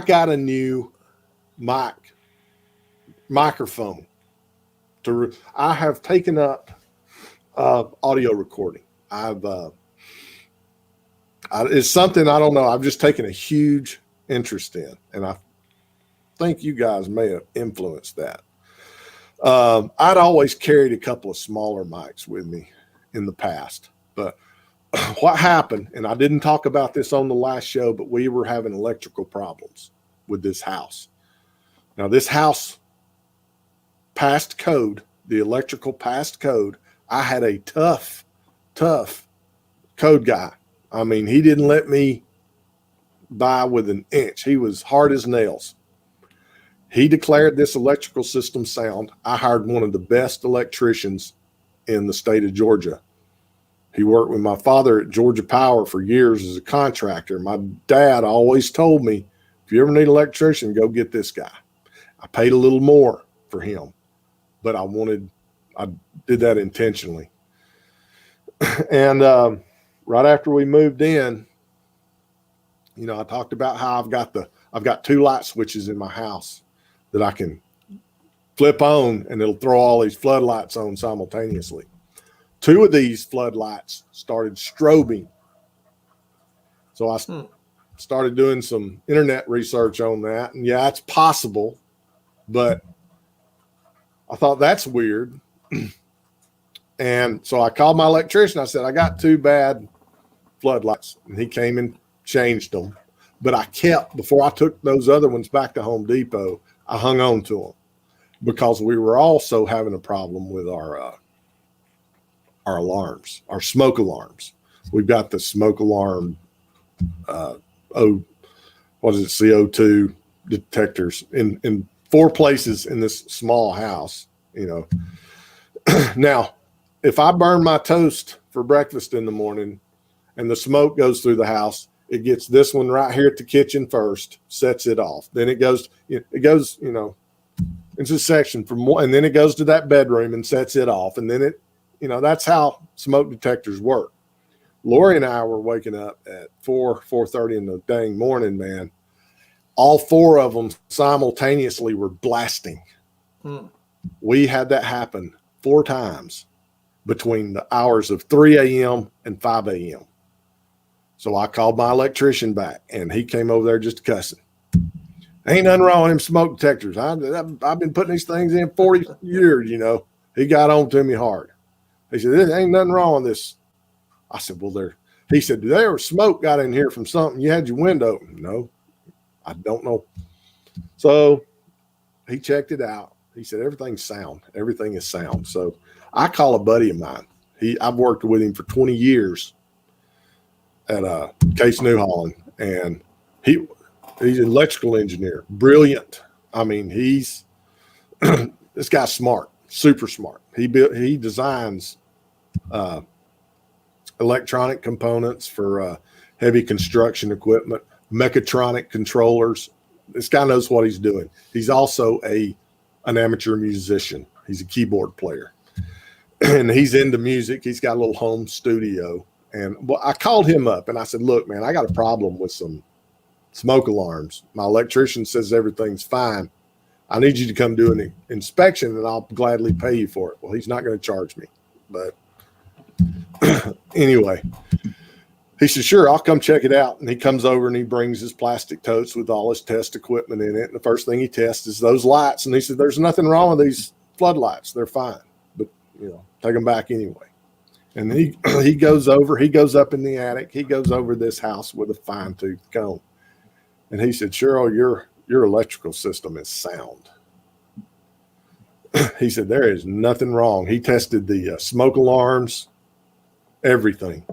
got a new microphone. I have taken up audio recording. It's something I don't know. I've just taken a huge interest in, and I think you guys may have influenced that. I'd always carried a couple of smaller mics with me in the past, but what happened, and I didn't talk about this on the last show, but we were having electrical problems with this house. Now, this house passed code, the electrical passed code. I had a tough code guy. I mean, he didn't let me by with an inch. He was hard as nails. He declared this electrical system sound. I hired one of the best electricians in the state of Georgia. He worked with my father at Georgia Power for years as a contractor. My dad always told me, if you ever need an electrician, go get this guy. I paid a little more for him, but I did that intentionally. And right after we moved in, you know, I talked about how I've got 2 light switches in my house that I can flip on and it'll throw all these floodlights on simultaneously. 2 of these floodlights started strobing. So I started doing some internet research on that. And yeah, it's possible, but I thought that's weird. And so I called my electrician. I said, I got 2 bad floodlights. And he came and changed them. But I kept, before I took those other ones back to Home Depot, I hung on to them because we were also having a problem with our alarms, our smoke alarms. We've got the smoke alarm, CO2 detectors in 4 places in this small house, you know. Now, if I burn my toast for breakfast in the morning and the smoke goes through the house, it gets this one right here at the kitchen first, sets it off. Then it goes, you know, it's a section from one, and then it goes to that bedroom and sets it off. And then it, you know, that's how smoke detectors work. Lori and I were waking up at 4:30 in the dang morning, man. All 4 of them simultaneously were blasting. We had that happen 4 times between the hours of 3 a.m. and 5 a.m. So I called my electrician back, and he came over there just cussing. Ain't nothing wrong with them smoke detectors. I've been putting these things in 40 years, you know. He got on to me hard. He said, there ain't nothing wrong with this. I said, well, he said, there was smoke got in here from something. You had your window open. No, I don't know. So he checked it out. He said, everything's sound. Everything is sound. So I call a buddy of mine. I've worked with him for 20 years at Case New Holland, and he's an electrical engineer, brilliant. I mean, he's this guy's smart, super smart. He designs electronic components for heavy construction equipment, mechatronic controllers. This guy knows what he's doing. He's also an amateur musician. He's a keyboard player, and he's into music. He's got a little home studio. And I called him up and I said, look, man, I got a problem with some smoke alarms. My electrician says everything's fine. I need you to come do an inspection and I'll gladly pay you for it. Well, he's not going to charge me. But anyway, he said, sure, I'll come check it out. And he comes over and he brings his plastic totes with all his test equipment in it. And the first thing he tests is those lights. And he said, there's nothing wrong with these floodlights. They're fine. But, you know, take them back anyway. And he goes up in the attic. He goes over this house with a fine tooth comb. And he said, Cheryl, your electrical system is sound. He said, there is nothing wrong. He tested the smoke alarms, everything.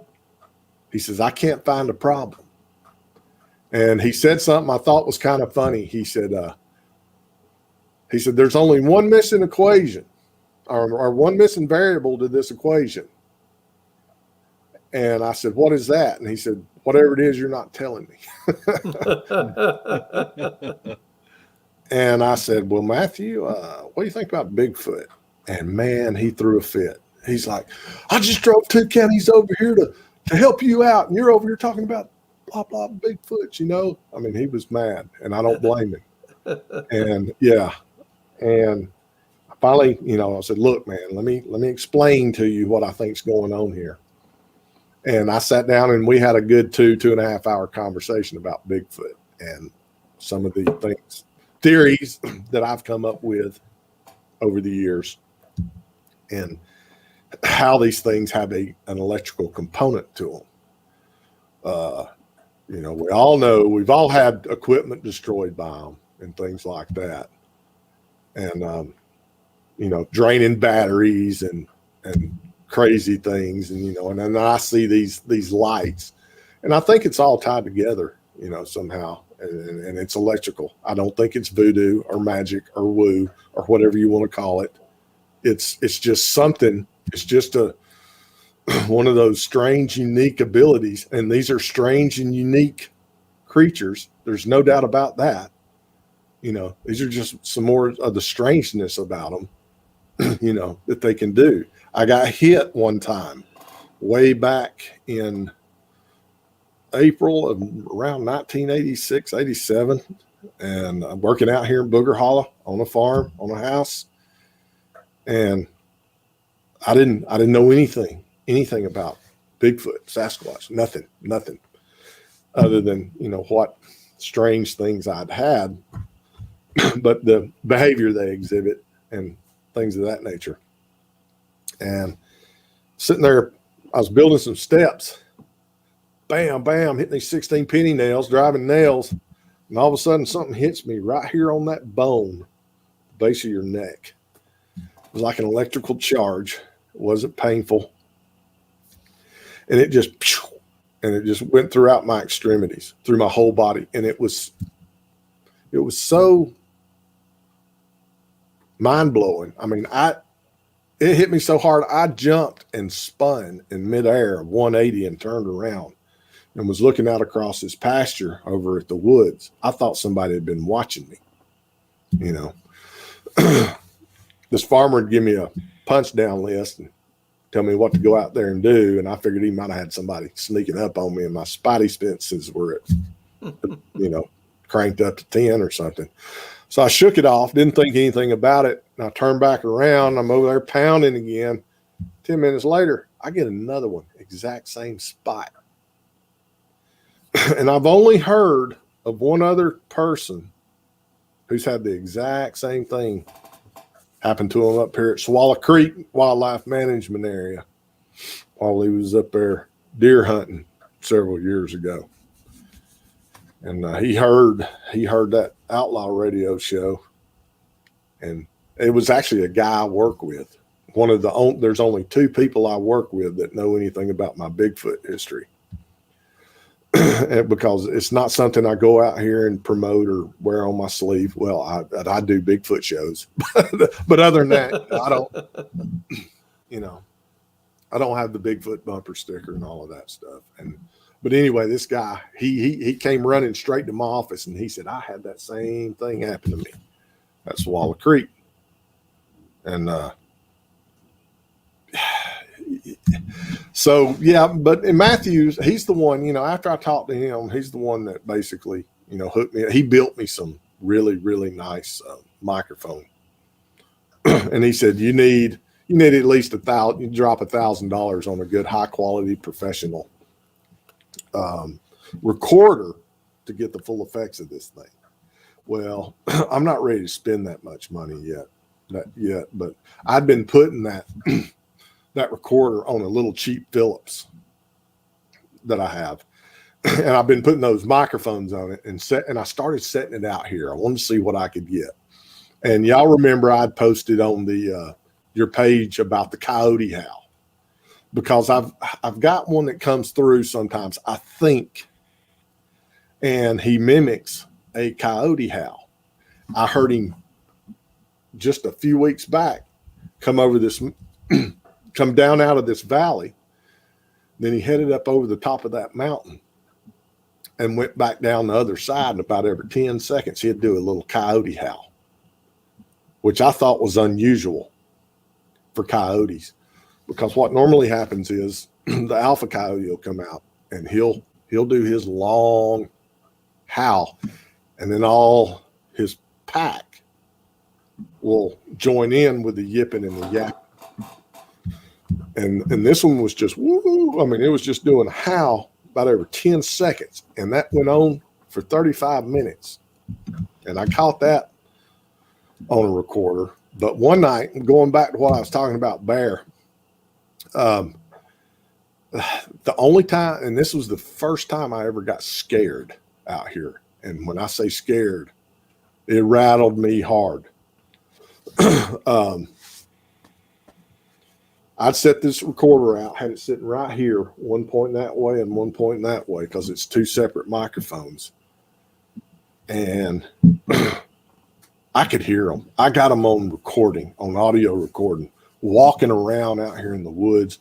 He says, I can't find a problem. And he said something I thought was kind of funny. He said, there's only one missing equation or one missing variable to this equation. And I said, what is that? And he said, whatever it is, you're not telling me. And I said, well, Matthew, what do you think about Bigfoot? And man, he threw a fit. He's like, I just drove 2 counties over here to help you out. And you're over here talking about blah, blah, Bigfoot, you know? I mean, he was mad and I don't blame him. And yeah. And finally, you know, I said, look, man, let me explain to you what I think's going on here. And I sat down and we had a good 2.5 hour conversation about Bigfoot and some of the theories that I've come up with over the years and how these things have an electrical component to them. You know, we all know we've all had equipment destroyed by them and things like that. And, you know, draining batteries and crazy things, and you know, and then I see these lights, and I think it's all tied together, you know, somehow, and it's electrical. I don't think it's voodoo or magic or woo or whatever you want to call it. It's just something. It's just one of those strange, unique abilities, and these are strange and unique creatures. There's no doubt about that. You know, these are just some more of the strangeness about them, you know, that they can do. I got hit one time way back in April of around 1986, 87. And I'm working out here in Booger Hollow on a farm, on a house. And I didn't know anything about Bigfoot, Sasquatch, nothing other than, you know, what strange things I'd had, but the behavior they exhibit and things of that nature. And sitting there, I was building some steps bam, bam, hitting these 16 penny nails, driving nails. And all of a sudden something hits me right here on that bone, base of your neck. It was like an electrical charge. It wasn't painful. And it just went throughout my extremities, through my whole body. And it was so mind-blowing. I mean, it hit me so hard, I jumped and spun in midair 180 and turned around and was looking out across this pasture over at the woods. I thought somebody had been watching me, you know. This farmer would give me a punch down list and tell me what to go out there and do. And I figured he might have had somebody sneaking up on me, and my spidey senses were at, you know, cranked up to 10 or something. So I shook it off, didn't think anything about it. And I turned back around. I'm over there pounding again. 10 minutes later, I get another one, exact same spot. And I've only heard of one other person who's had the exact same thing happen to him up here at Swallow Creek Wildlife Management Area while he was up there deer hunting several years ago. And he heard that outlaw radio show, and it was actually a guy I work with. There's only 2 people I work with that know anything about my Bigfoot history. Because it's not something I go out here and promote or wear on my sleeve. Well, I do Bigfoot shows, but other than that, I don't, you know, I don't have the Bigfoot bumper sticker and all of that stuff. But anyway, this guy, he came running straight to my office, and he said, I had that same thing happen to me at Swallow Creek. And, so, yeah, but in Matthews, he's the one, you know, after I talked to him, he's the one that basically, you know, hooked me. He built me some really, really nice microphone. And he said, you need at least $1,000, you drop $1,000 on a good, high quality professional recorder to get the full effects of this thing. Well, I'm not ready to spend that much money yet, but I'd been putting that recorder on a little cheap Philips that I have. And I've been putting those microphones on it and I started setting it out here. I wanted to see what I could get. And y'all remember I'd posted on your page about the coyote howl, because I've got one that comes through sometimes, I think, and he mimics a coyote howl. I heard him just a few weeks back come down out of this valley. Then he headed up over the top of that mountain and went back down the other side. And about every 10 seconds, he'd do a little coyote howl, which I thought was unusual for coyotes, because what normally happens is the alpha coyote will come out and he'll do his long howl, and then all his pack will join in with the yipping and the yapping. And this one was just woo. I mean, it was just doing a howl about every 10 seconds. And that went on for 35 minutes. And I caught that on a recorder. But one night, going back to what I was talking about bear, the only time, and this was the first time I ever got scared out here. And when I say scared, it rattled me hard. I'd set this recorder out, had it sitting right here, one point that way and one point that way, because it's 2 separate microphones. And I could hear them. I got them on recording, on audio recording, walking around out here in the woods.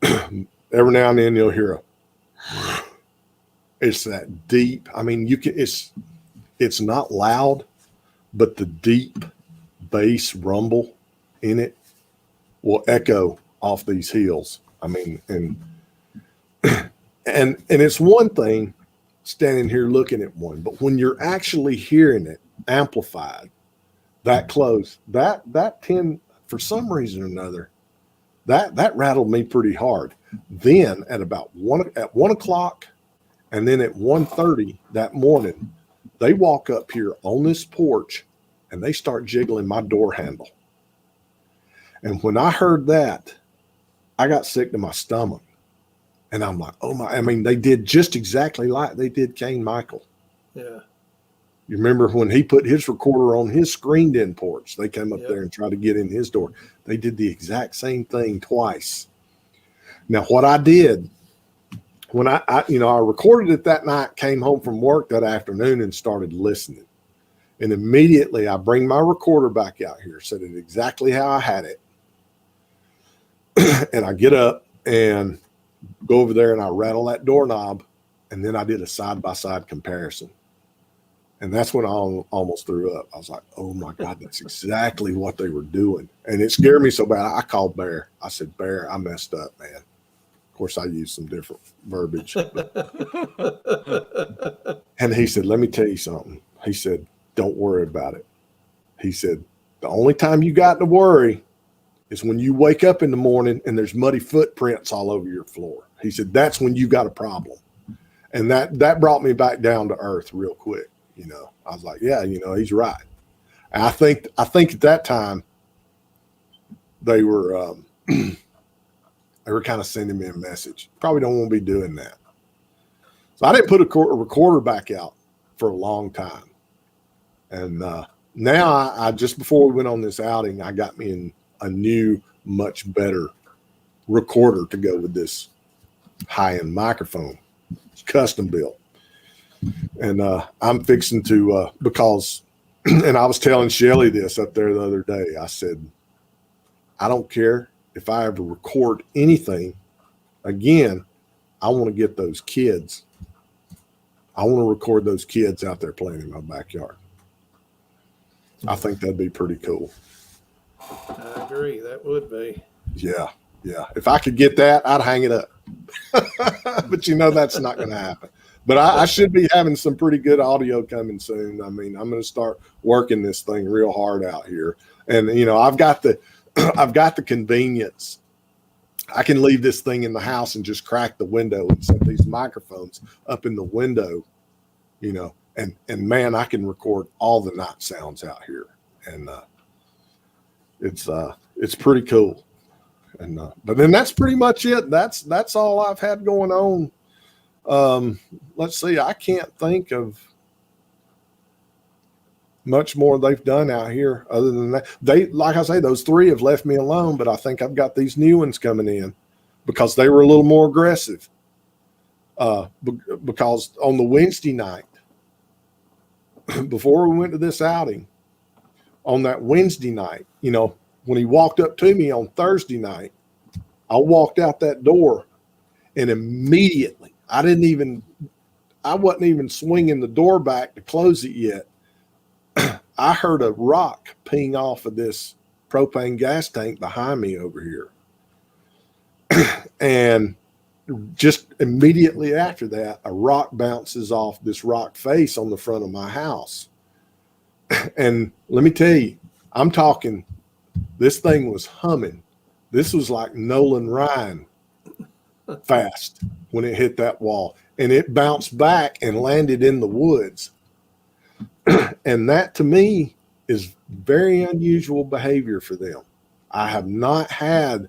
Every now and then you'll hear it's that deep. I mean, it's not loud, but the deep bass rumble in it will echo off these hills. I mean, and it's one thing standing here looking at one, but when you're actually hearing it amplified that close, that for some reason or another, that rattled me pretty hard. Then at about 1 o'clock, and then at 1:30 that morning, they walk up here on this porch and they start jiggling my door handle. And when I heard that, I got sick to my stomach. And I'm like, oh my, I mean, they did just exactly like they did Kane Michael. Yeah. You remember when he put his recorder on his screened in porch, they came up Yep. there and tried to get in his door. They did the exact same thing twice. Now, what I did when I recorded it that night, came home from work that afternoon and started listening. And immediately I bring my recorder back out here, set it exactly how I had it. And I get up and go over there and I rattle that doorknob. And then I did a side-by-side comparison. And that's when I almost threw up. I was like, oh my God, that's exactly what they were doing. And it scared me so bad. I called Bear. I said, Bear, I messed up, man. Of course, I used some different verbiage. And he said, let me tell you something. He said, don't worry about it. He said, the only time you got to worry is when you wake up in the morning and there's muddy footprints all over your floor. He said, that's when you got a problem. And that brought me back down to earth real quick. You know, I was like, yeah, you know, he's right. And I think at that time they were kind of sending me a message. Probably don't want to be doing that. So I didn't put a recorder back out for a long time. And now I just before we went on this outing, I got me in a new, much better recorder to go with this high-end microphone. It's custom built. And I'm fixing to, because, and I was telling Shelly this up there the other day. I said, I don't care if I ever record anything again. I want to get those kids. I want to record those kids out there playing in my backyard. I think that'd be pretty cool. I agree. That would be. Yeah. Yeah. If I could get that, I'd hang it up. But you know, that's not going to happen. But I should be having some pretty good audio coming soon. I mean, I'm going to start working this thing real hard out here. And, you know, I've got the convenience. I can leave this thing in the house and just crack the window and set these microphones up in the window, you know, and man, I can record all the night sounds out here. And it's pretty cool. And but then that's pretty much it. That's all I've had going on. Let's see, I can't think of much more they've done out here other than that. They, like I say, those three have left me alone, but I think I've got these new ones coming in because they were a little more aggressive. Because on the Wednesday night, before we went to this outing, on that Wednesday night, you know, when he walked up to me on Thursday night, I walked out that door and immediately, I wasn't even swinging the door back to close it yet. I heard a rock ping off of this propane gas tank behind me over here. And just immediately after that, a rock bounces off this rock face on the front of my house. And let me tell you, I'm talking, this thing was humming. This was like Nolan Ryan fast when it hit that wall. And it bounced back and landed in the woods. And that to me is very unusual behavior for them. I have not had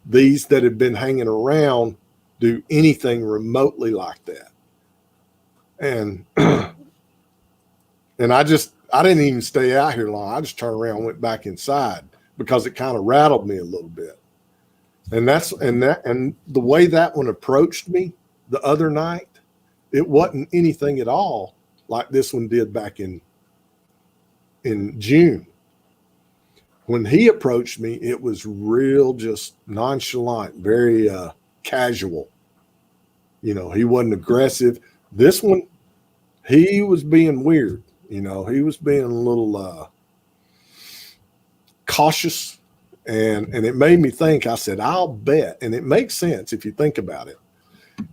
these that have been hanging around do anything remotely like that. And and I didn't even stay out here long. I just turned around and went back inside because it kind of rattled me a little bit. And the way that one approached me the other night, it wasn't anything at all like this one did back in June. When he approached me, it was real, just nonchalant, very casual. You know, he wasn't aggressive. This one, he was being weird. You know, he was being a little cautious. And it made me think. I said, I'll bet, and it makes sense if you think about it.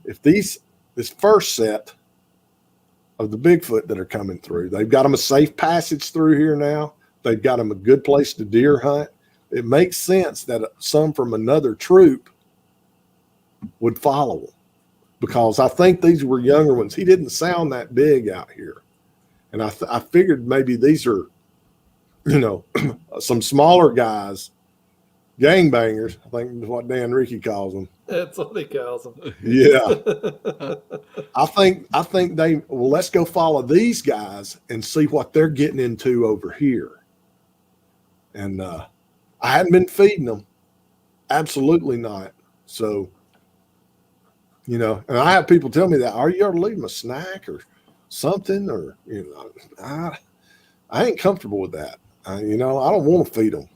If this first set of the Bigfoot that are coming through, they've got them a safe passage through here now. They've got them a good place to deer hunt. It makes sense that some from another troop would follow them, because I think these were younger ones. He didn't sound that big out here, and I figured maybe these are, you know, some smaller guys gangbangers, I think is what Dan Ricky calls them. That's what he calls them. Yeah. I think let's go follow these guys and see what they're getting into over here. And I hadn't been feeding them. Absolutely not. So, and I have people tell me that, are you ever leave them a snack or something? Or, I ain't comfortable with that. I don't want to feed them.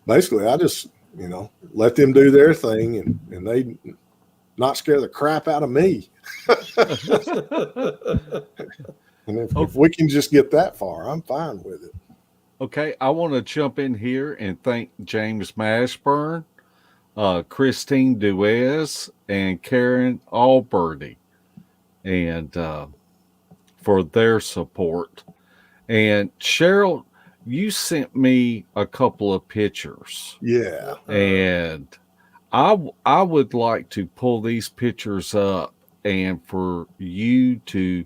Basically, I just, let them do their thing and they not scare the crap out of me. And if we can just get that far, I'm fine with it. Okay, I want to jump in here and thank James Mashburn, Christine Duez, and Karen Alberti, and for their support. And Cheryl, you sent me a couple of pictures. Yeah. And I would like to pull these pictures up and for you to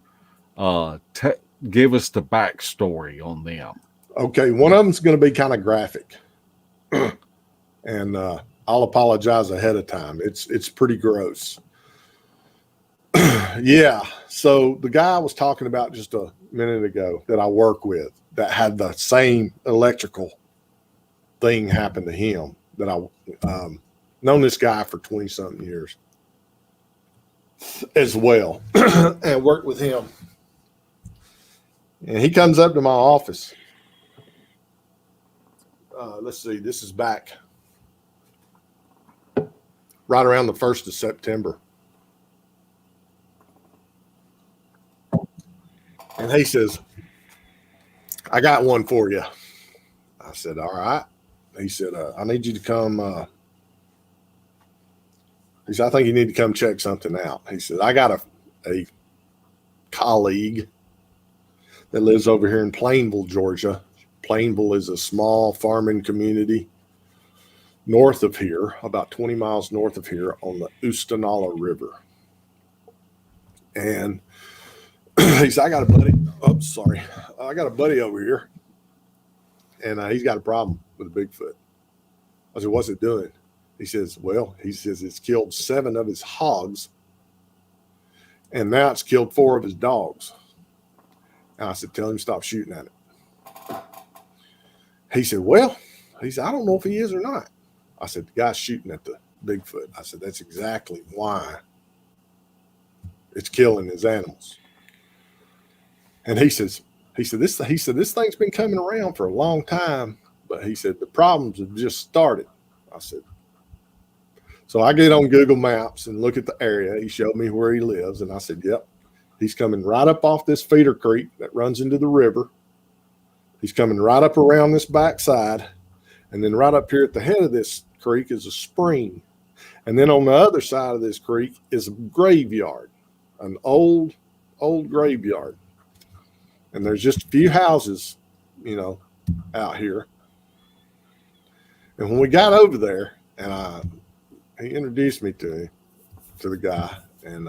give us the backstory on them. Okay, one of them's going to be kind of graphic, and I'll apologize ahead of time. It's pretty gross. Yeah, so the guy I was talking about just a minute ago that I work with that had the same electrical thing happen to him, that I known this guy for 20-something years as well, and worked with him. And he comes up to my office. Let's see, this is back right around the 1st of September. And he says, I got one for you. I said, all right. He said, I need you to come. He said, I think you need to come check something out. He said, I got a colleague that lives over here in Plainville, Georgia. Plainville is a small farming community north of here, about 20 miles north of here on the Oostanala River. And he said, I got a buddy. Oh, sorry. I got a buddy over here, and he's got a problem with a Bigfoot. I said, what's it doing? He says, it's killed 7 of his hogs, and now it's killed 4 of his dogs. And I said, tell him to stop shooting at it. He said, I don't know if he is or not. I said, the guy's shooting at the Bigfoot. I said, that's exactly why it's killing his animals. And he said, this thing's been coming around for a long time, but he said, the problems have just started. I said, so I get on Google Maps and look at the area. He showed me where he lives. And I said, yep, he's coming right up off this feeder creek that runs into the river. He's coming right up around this backside. And then right up here at the head of this creek is a spring. And then on the other side of this creek is a graveyard, an old graveyard. And there's just a few houses, out here. And when we got over there, and he introduced me to the guy, and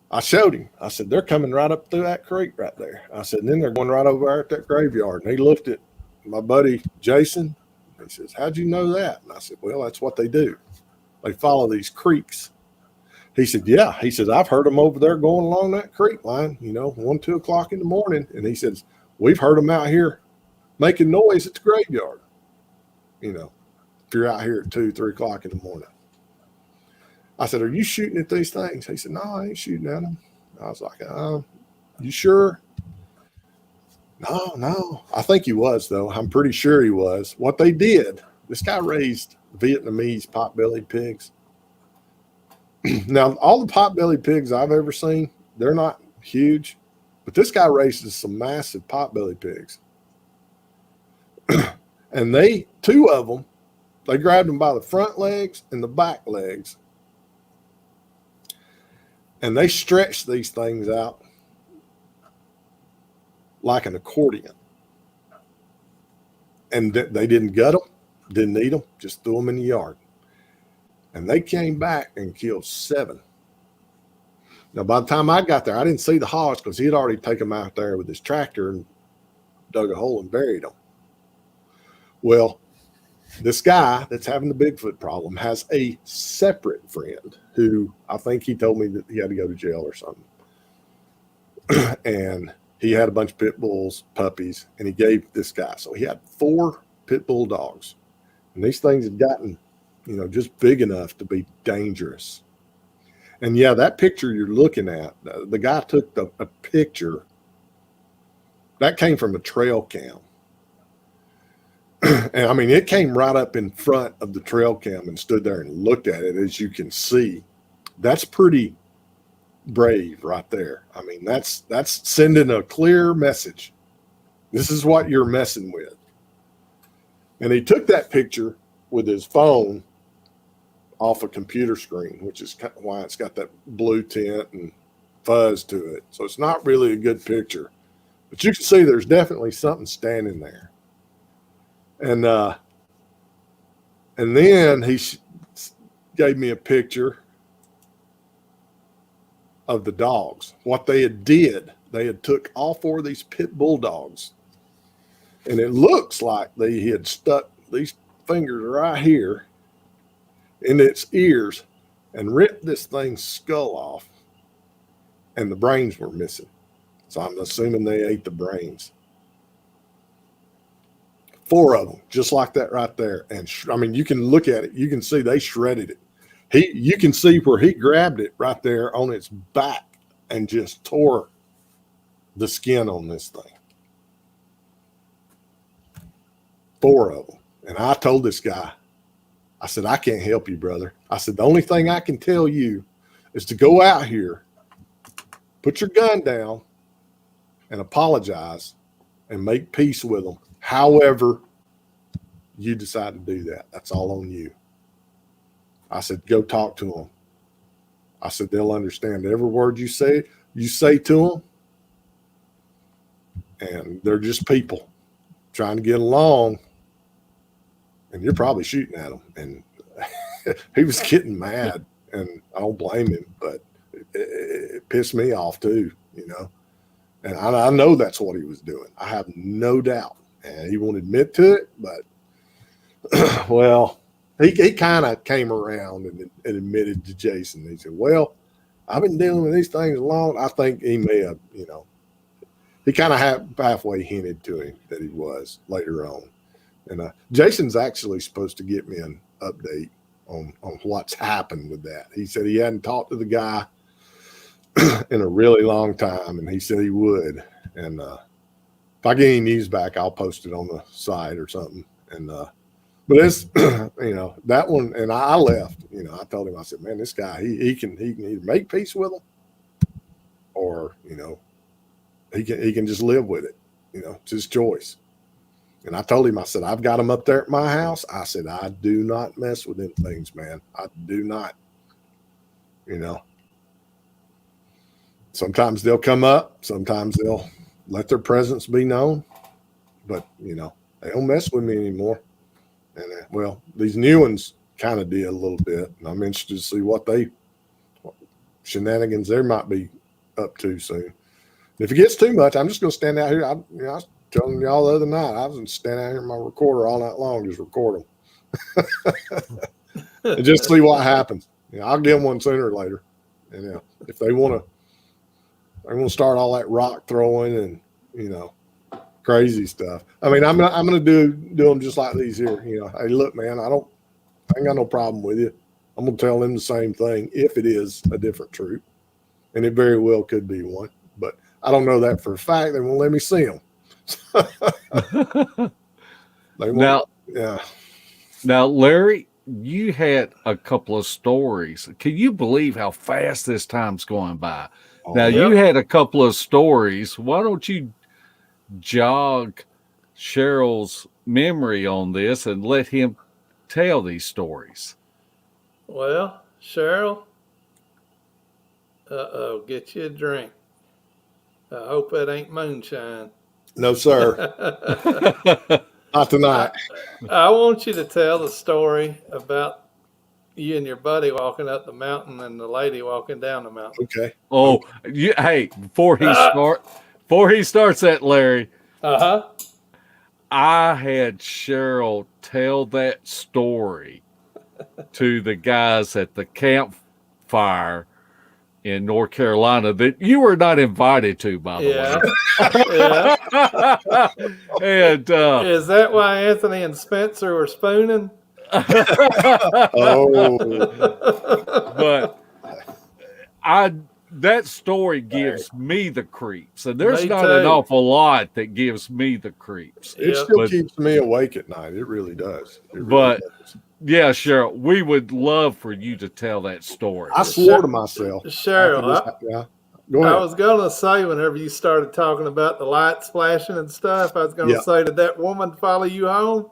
I showed him. I said, they're coming right up through that creek right there. I said, and then they're going right over there at that graveyard. And he looked at my buddy Jason. He says, how'd you know that? And I said, well, that's what they do. They follow these creeks. He said, yeah. He says, I've heard them over there going along that creek line, 1, 2 o'clock in the morning. And he says, we've heard them out here making noise at the graveyard. If you're out here at 2, 3 o'clock in the morning. I said, are you shooting at these things? He said, no, I ain't shooting at them. I was like, you sure? No. I think he was, though. I'm pretty sure he was. What they did, this guy raised Vietnamese pot-bellied pigs. Now, all the pot-bellied pigs I've ever seen, they're not huge, but this guy raises some massive pot-bellied pigs. And 2 of them, they grabbed them by the front legs and the back legs. And they stretched these things out like an accordion. And they didn't gut them, didn't eat them, just threw them in the yard. And they came back and killed 7. Now, by the time I got there, I didn't see the hogs because he had already taken them out there with his tractor and dug a hole and buried them. Well, this guy that's having the Bigfoot problem has a separate friend who I think he told me that he had to go to jail or something. And he had a bunch of pit bulls, puppies, and he gave this guy. So he had 4 pit bull dogs. And these things had gotten, just big enough to be dangerous. And yeah, that picture you're looking at, the guy took a picture that came from a trail cam. And I mean, it came right up in front of the trail cam and stood there and looked at it. As you can see, that's pretty brave right there. I mean, that's sending a clear message. This is what you're messing with. And he took that picture with his phone off a computer screen, which is why it's got that blue tint and fuzz to it. So it's not really a good picture, but you can see there's definitely something standing there. And then he gave me a picture of the dogs. What they had took all 4 of these pit bull dogs, and it looks like they had stuck these fingers right here in its ears and ripped this thing's skull off, and the brains were missing. So I'm assuming they ate the brains. 4 of them, just like that right there. And I mean, you can look at it. You can see they shredded it. You can see where he grabbed it right there on its back and just tore the skin on this thing. 4 of them. And I told this guy, I said, I can't help you, brother. I said, the only thing I can tell you is to go out here, put your gun down, and apologize and make peace with them. However you decide to do that, that's all on you. I said, go talk to them. I said, they'll understand every word you say to them. And they're just people trying to get along. And you're probably shooting at them. And he was getting mad, and I don't blame him, but it pissed me off too, And I know that's what he was doing. I have no doubt. And he won't admit to it, but well, he kind of came around and admitted to Jason. He said, well, I've been dealing with these things long. I think he may have, he kind of halfway hinted to him that he was later on. And Jason's actually supposed to get me an update on what's happened with that. He said he hadn't talked to the guy in a really long time, and he said he would. And if I get any news back, I'll post it on the site or something. And but it's that one. And I left. I told him, I said, man, this guy he can either make peace with him, or he can just live with it. It's his choice. And I told him, I said, I've got him up there at my house. I said, I do not mess with them things, man. I do not. Sometimes they'll come up. Sometimes they'll let their presence be known. But, they don't mess with me anymore. And, well, these new ones kind of did a little bit. And I'm interested to see what shenanigans they might be up to soon. And if it gets too much, I'm just going to stand out here. I was telling y'all the other night, I was going to stand out here in my recorder all night long, just record them. And just see what happens. I'll get them one sooner or later. And if they want to start all that rock throwing and crazy stuff. I mean, I'm gonna do them just like these here. Hey, look, man, I ain't got no problem with you. I'm gonna tell them the same thing if it is a different troop, and it very well could be one, but I don't know that for a fact. They won't let me see them. Now, Larry, you had a couple of stories. Can you believe how fast this time's going by? Now, you had a couple of stories. Why don't you jog Cheryl's memory on this and let him tell these stories? Well, Cheryl, get you a drink. I hope that ain't moonshine. No, sir. Not tonight. I want you to tell the story about you and your buddy walking up the mountain and the lady walking down the mountain. Okay. Oh, hey, before he starts that, Larry, I had Cheryl tell that story to the guys at the campfire in North Carolina that you were not invited to, by the Yeah. way. And Is that why Anthony and Spencer were spooning? Oh, but that story gives me the creeps, and there's Me not an too. awful lot that gives me the creeps. it Yeah. still But- keeps me awake at night. It really does. It really But- does. Yeah, Cheryl, we would love for you to tell that story. I swore to myself. Cheryl, after this- yeah. Go I ahead. was going to say, whenever you started talking about the light splashing and stuff, I was going to Yeah. say, did that woman follow you home?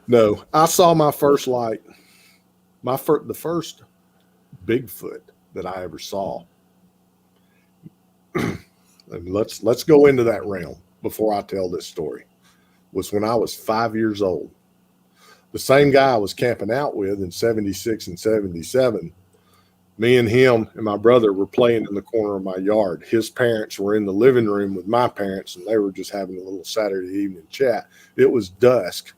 No, I saw my first light. The first Bigfoot that I ever saw. And let's go into that realm before I tell this story. Was when I was 5 years old. The same guy I was camping out with in 76 and 77. Me and him and my brother were playing in the corner of my yard. His parents were in the living room with my parents, and they were just having a little Saturday evening chat. It was dusk,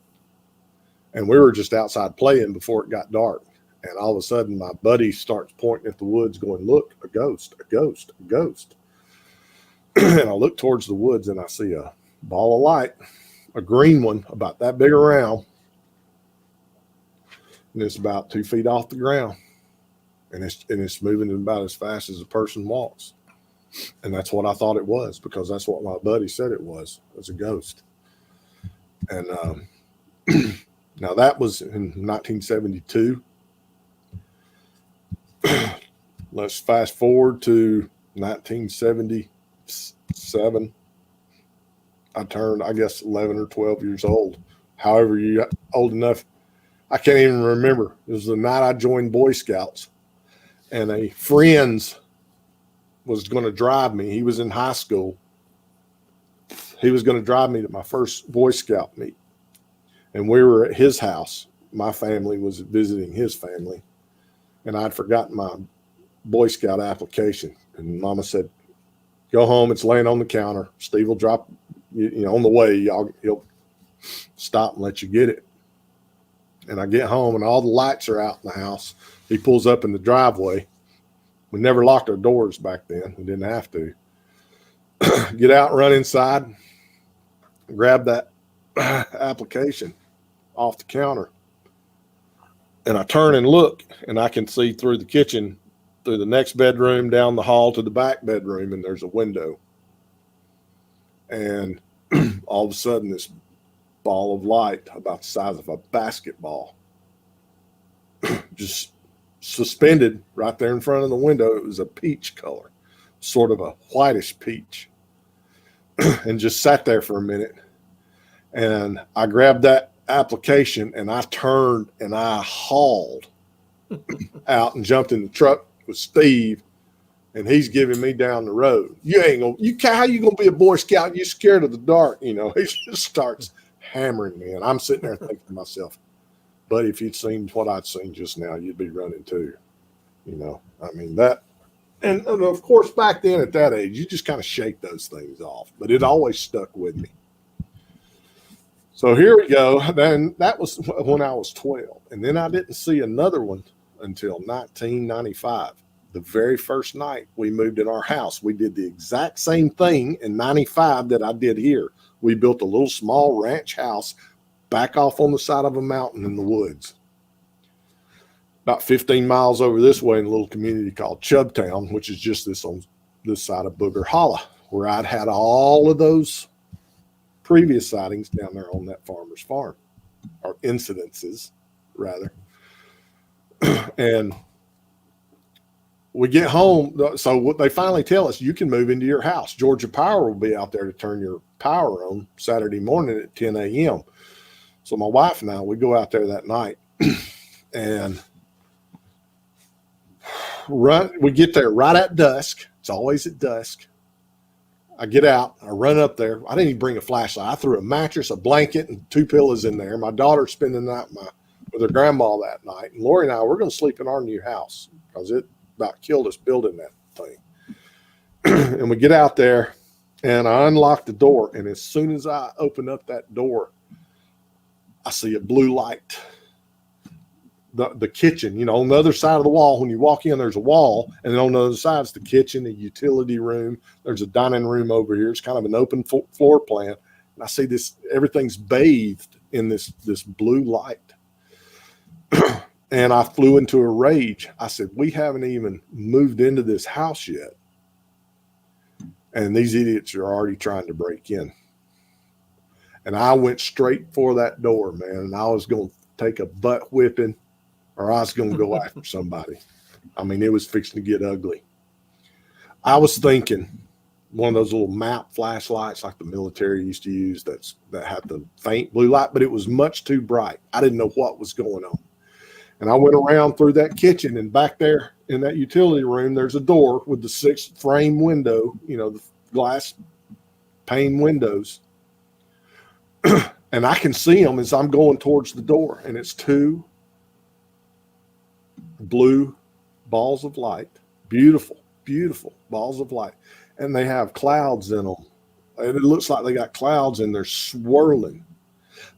and we were just outside playing before it got dark. And all of a sudden, my buddy starts pointing at the woods going, "Look, a ghost, a ghost, a ghost." And I look towards the woods, and I see a ball of light, a green one about that big around. And it's about 2 feet off the ground. And it's moving about as fast as a person walks. And that's what I thought it was, because that's what my buddy said it was a ghost. And now that was in 1972. Let's fast forward to 1977. I turned, I guess, 11 or 12 years old. However, you got old enough, I can't even remember. It was the night I joined Boy Scouts. And a friend was going to drive me. He was in high school. He was going to drive me to my first Boy Scout meet. And we were at his house. My family was visiting his family. And I'd forgotten my Boy Scout application. And Mama said, "Go home. It's laying on the counter. Steve will drop you on the way. He'll stop and let you get it." And I get home, and all the lights are out in the house. He pulls up in the driveway. We never locked our doors back then. We didn't have to. Get out and run inside, grab that application off the counter. And I turn and look, and I can see through the kitchen, through the next bedroom, down the hall to the back bedroom, and there's a window. And all of a sudden, this ball of light about the size of a basketball just suspended right there in front of the window. It was a peach color, sort of a whitish peach, and just sat there for a minute. And I grabbed that application, and I turned and I hauled out and jumped in the truck with Steve, and he's giving me down the road. How you gonna be a Boy Scout and you scared of the dark? He just starts hammering me, and I'm sitting there thinking to myself, "Buddy, if you'd seen what I'd seen just now, you'd be running too." I mean that, and of course back then at that age, you just kind of shake those things off, but it always stuck with me. So here we go. Then that was when I was 12, and then I didn't see another one until 1995. The very first night we moved in our house, we did the exact same thing in 95 that I did here. We built a little small ranch house back off on the side of a mountain in the woods. About 15 miles over this way in a little community called Chubtown, which is just on this side of Booger Hollow, where I'd had all of those previous sightings down there on that farmer's farm, or incidences, rather. And we get home. So what they finally tell us, you can move into your house. Georgia Power will be out there to turn your power on Saturday morning at 10 a.m. So my wife and I, we go out there that night and we get there right at dusk. It's always at dusk. I get out, I run up there. I didn't even bring a flashlight. I threw a mattress, a blanket, and 2 pillows in there. My daughter's spending the night with her grandma that night. And Lori and I, we're going to sleep in our new house because it about killed us building that thing. And we get out there, And I unlocked the door. And as soon as I open up that door, I see a blue light. The kitchen, you know, on the other side of the wall, when you walk in, there's a wall. And then on the other side is the kitchen, the utility room. There's a dining room over here. It's kind of an open floor plan. And I see this, everything's bathed in this blue light. And I flew into a rage. I said, we haven't even moved into this house yet. And these idiots are already trying to break in. And I went straight for that door, man. And I was going to take a butt whipping, or I was going to go after somebody. I mean, it was fixing to get ugly. I was thinking one of those little map flashlights like the military used to use that had the faint blue light, but it was much too bright. I didn't know what was going on. And I went around through that kitchen, and back there in that utility room, there's a door with the 6 frame window, you know, the glass pane windows. And I can see them as I'm going towards the door, and it's 2 blue balls of light, beautiful, beautiful balls of light. And they have clouds in them. And it looks like they got clouds and they're swirling.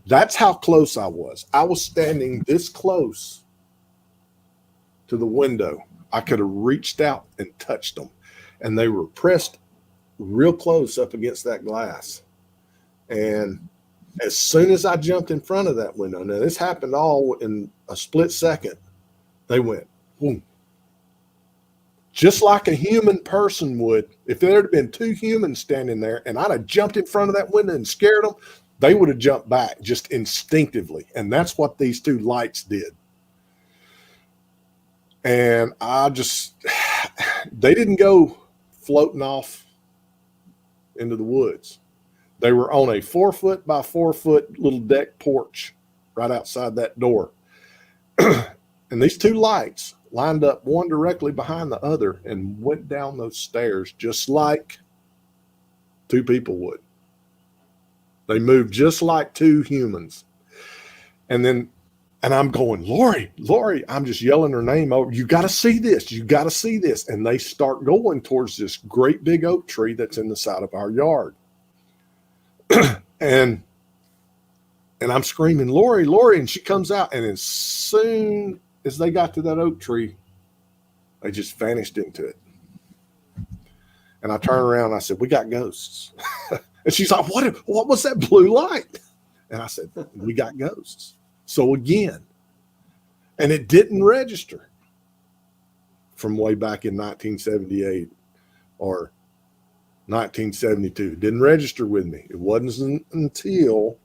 That's how close I was. I was standing this close to the window. I could have reached out and touched them. And they were pressed real close up against that glass. And as soon as I jumped in front of that window, now this happened all in a split second, they went, boom. Just like a human person would. If there had been 2 humans standing there and I'd have jumped in front of that window and scared them, they would have jumped back just instinctively. And that's what these 2 lights did. And they didn't go floating off into the woods. They were on a 4-foot by 4-foot little deck porch right outside that door. And these 2 lights lined up one directly behind the other and went down those stairs just like 2 people would. They moved just like 2 humans. And I'm going, Lori, I'm just yelling her name over. You got to see this. You got to see this. And they start going towards this great big oak tree that's in the side of our yard. and I'm screaming, Lori, and she comes out. And as soon as they got to that oak tree, they just vanished into it. And I turned around and I said, we got ghosts. And she's like, what was that blue light? And I said, we got ghosts. So again, and it didn't register from way back in 1978 or 1972. It didn't register with me. It wasn't until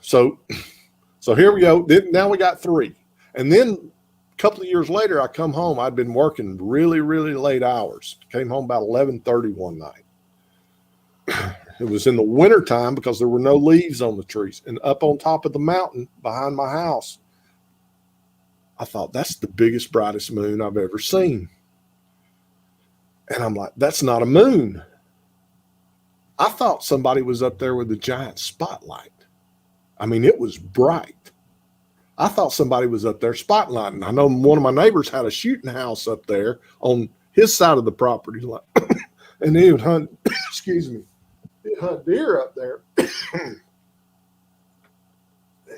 so here we go. Now we got 3. And then a couple of years later, I come home. I'd been working really, really late hours. Came home about 11:30 one night. It was in the wintertime because there were no leaves on the trees. And up on top of the mountain behind my house, I thought, that's the biggest, brightest moon I've ever seen. And I'm like, that's not a moon. I thought somebody was up there with a giant spotlight. I mean, it was bright. I thought somebody was up there spotlighting. I know one of my neighbors had a shooting house up there on his side of the property line. And he would hunt, excuse me, he'd hunt deer up there.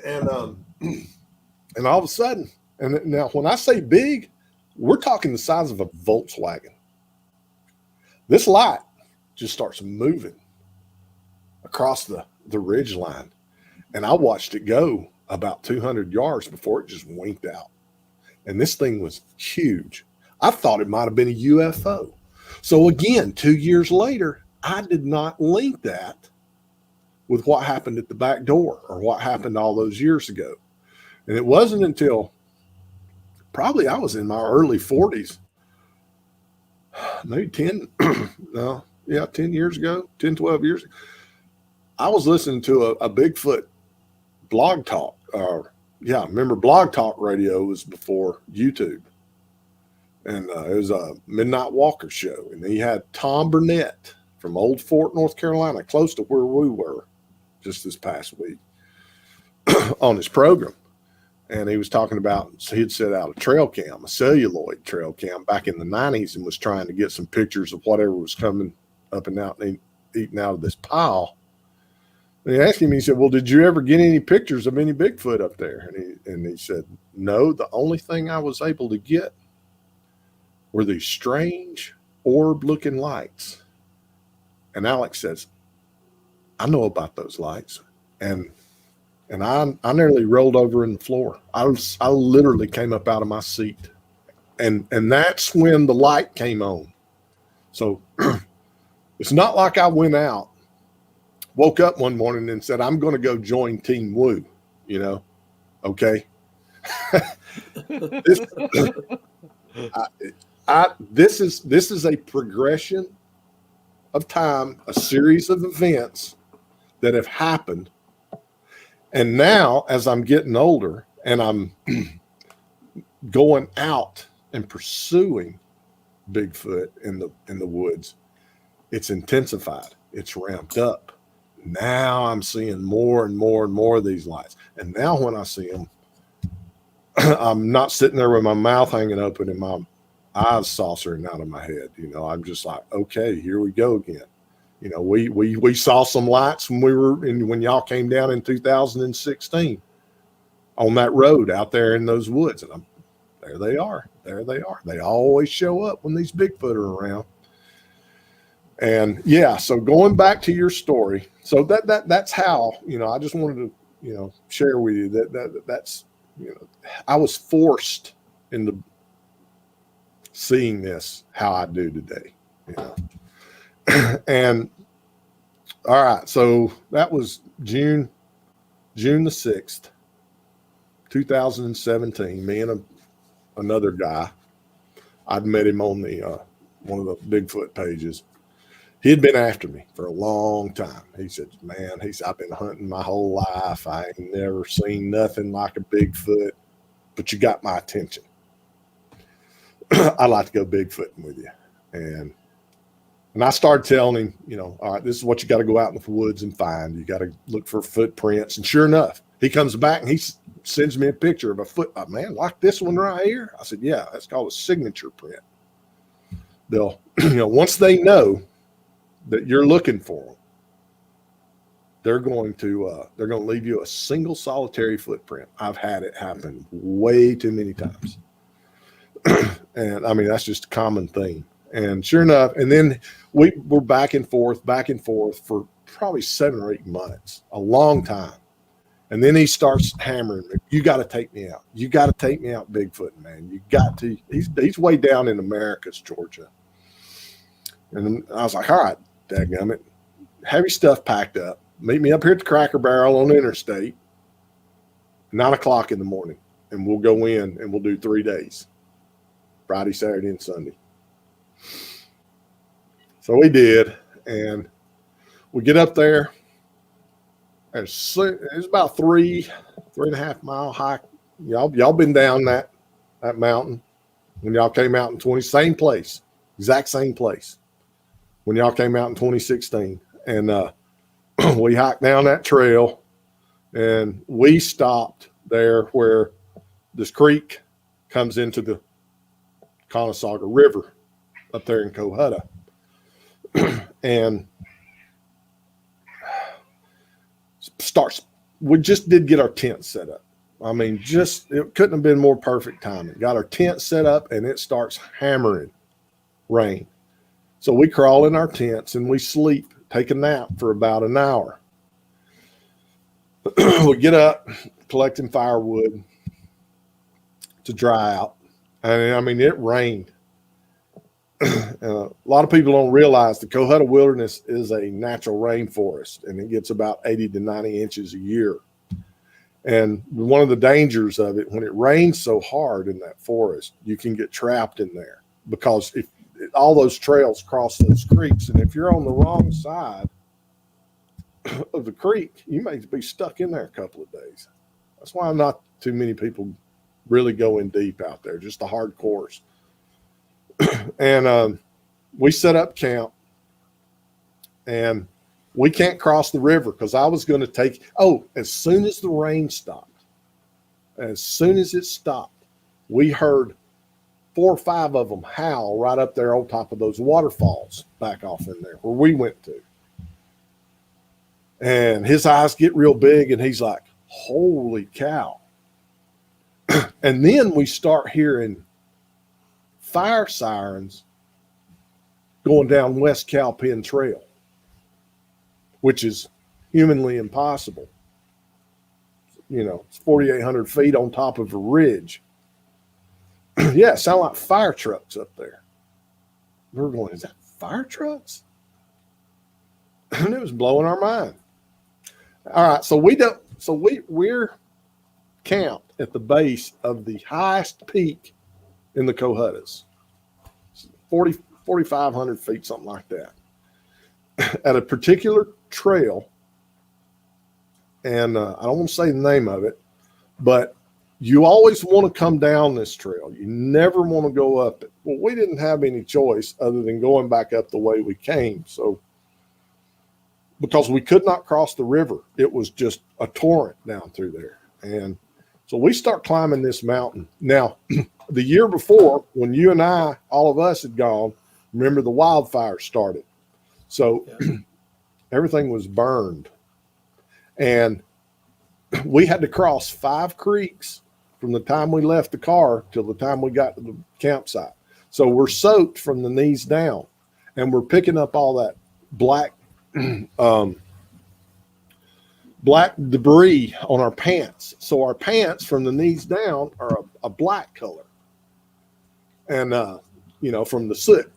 And all of a sudden, and now when I say big, we're talking the size of a Volkswagen. This light just starts moving across the ridge line. And I watched it go about 200 yards before it just winked out. And this thing was huge. I thought it might have been a UFO. So again, 2 years later, I did not link that with what happened at the back door or what happened all those years ago. And it wasn't until probably I was in my early 40s, maybe 10 years ago, 10, 12 years ago. I was listening to a Bigfoot blog talk. Remember Blog Talk Radio was before YouTube. And it was a Midnight Walker show. And he had Tom Burnett from Old Fort, North Carolina, close to where we were just this past week on his program. and he was talking about, so he'd set out a trail cam, a celluloid trail cam back in the 90s, and was trying to get some pictures of whatever was coming up and out and eating out of this pile. And he asked him, he said, well, did you ever get any pictures of any Bigfoot up there? And he said, no, the only thing I was able to get were these strange orb-looking lights. And Alex says, I know about those lights. And I nearly rolled over in the floor. I literally came up out of my seat. And that's when the light came on. So it's not like I went out, woke up one morning and said, I'm going to go join Team Woo, you know? Okay. This is a progression of time, a series of events that have happened. And now, as I'm getting older and I'm going out and pursuing Bigfoot in the woods, it's intensified. It's ramped up. Now I'm seeing more and more and more of these lights. And now when I see them, I'm not sitting there with my mouth hanging open and my eyes saucering out of my head. You know, I'm just like, okay, here we go again. You know, we saw some lights when y'all came down in 2016 on that road out there in those woods. And there they are. They always show up when these Bigfoot are around. And yeah, so going back to your story, so that's how, you know, I just wanted to, you know, share with you that's, you know, I was forced into seeing this how I do today, you know. And all right, so that was June the 6th, 2017. Me and another guy, I'd met him on the one of the Bigfoot pages. He had been after me for a long time. He said, man, I've been hunting my whole life. I ain't never seen nothing like a Bigfoot, but you got my attention. I'd like to go Bigfooting with you. And I started telling him, you know, all right, this is what you got to go out in the woods and find. You got to look for footprints. And sure enough, he comes back and he sends me a picture of a foot. Man, like this one right here? I said, yeah, that's called a signature print. They'll, you know, once they know that you're looking for them, they're going to leave you a single solitary footprint. I've had it happen way too many times. And I mean, that's just a common thing. And sure enough, and then we were back and forth for probably 7 or 8 months, a long time. And then he starts hammering me. You got to take me out. You got to take me out Bigfoot, man. You got to. He's way down in Americus, Georgia. And I was like, all right, dadgummit, have your stuff packed up. Meet me up here at the Cracker Barrel on the interstate, 9 o'clock in the morning, and we'll go in and we'll do 3 days, Friday, Saturday, and Sunday. So we did, and we get up there. It's about 3.5 mile hike. Y'all been down that mountain when y'all came out in same place, exact same place when y'all came out in 2016. And we hiked down that trail, and we stopped there where this creek comes into the Conasauga River up there in Cohutta. And we just did get our tent set up. I mean, it couldn't have been more perfect timing. Got our tent set up and it starts hammering rain. So we crawl in our tents and we sleep, take a nap for about an hour. We get up, collecting firewood to dry out. And I mean, it rained. A lot of people don't realize the Cohutta Wilderness is a natural rainforest, and it gets about 80 to 90 inches a year. And one of the dangers of it, when it rains so hard in that forest, you can get trapped in there because if all those trails cross those creeks, and if you're on the wrong side of the creek, you may be stuck in there a couple of days. That's why not too many people really go in deep out there, just the hardcores. And we set up camp, and we can't cross the river because I was going to as soon as the rain stopped, As soon as it stopped, we heard 4 or 5 of them howl right up there on top of those waterfalls back off in there where we went to. And his eyes get real big and he's like, holy cow. And then we start hearing fire sirens going down West Cowpen Trail, which is humanly impossible. You know, it's 4,800 feet on top of a ridge. Yeah, it sounded like fire trucks up there. We were going, is that fire trucks? And it was blowing our mind. All right, so we're camped at the base of the highest peak in the Cohuttas, 4,500 feet, something like that, at a particular trail. And I don't want to say the name of it, but you always want to come down this trail. You never want to go up it. Well, we didn't have any choice other than going back up the way we came. So, because we could not cross the river, it was just a torrent down through there. And so we start climbing this mountain. Now, the year before, when you and I, all of us had gone, remember the wildfire started. So everything was burned. And we had to cross 5 creeks from the time we left the car till the time we got to the campsite. So we're soaked from the knees down, and we're picking up all that black black debris on our pants. So our pants from the knees down are a black color. And, from the soot.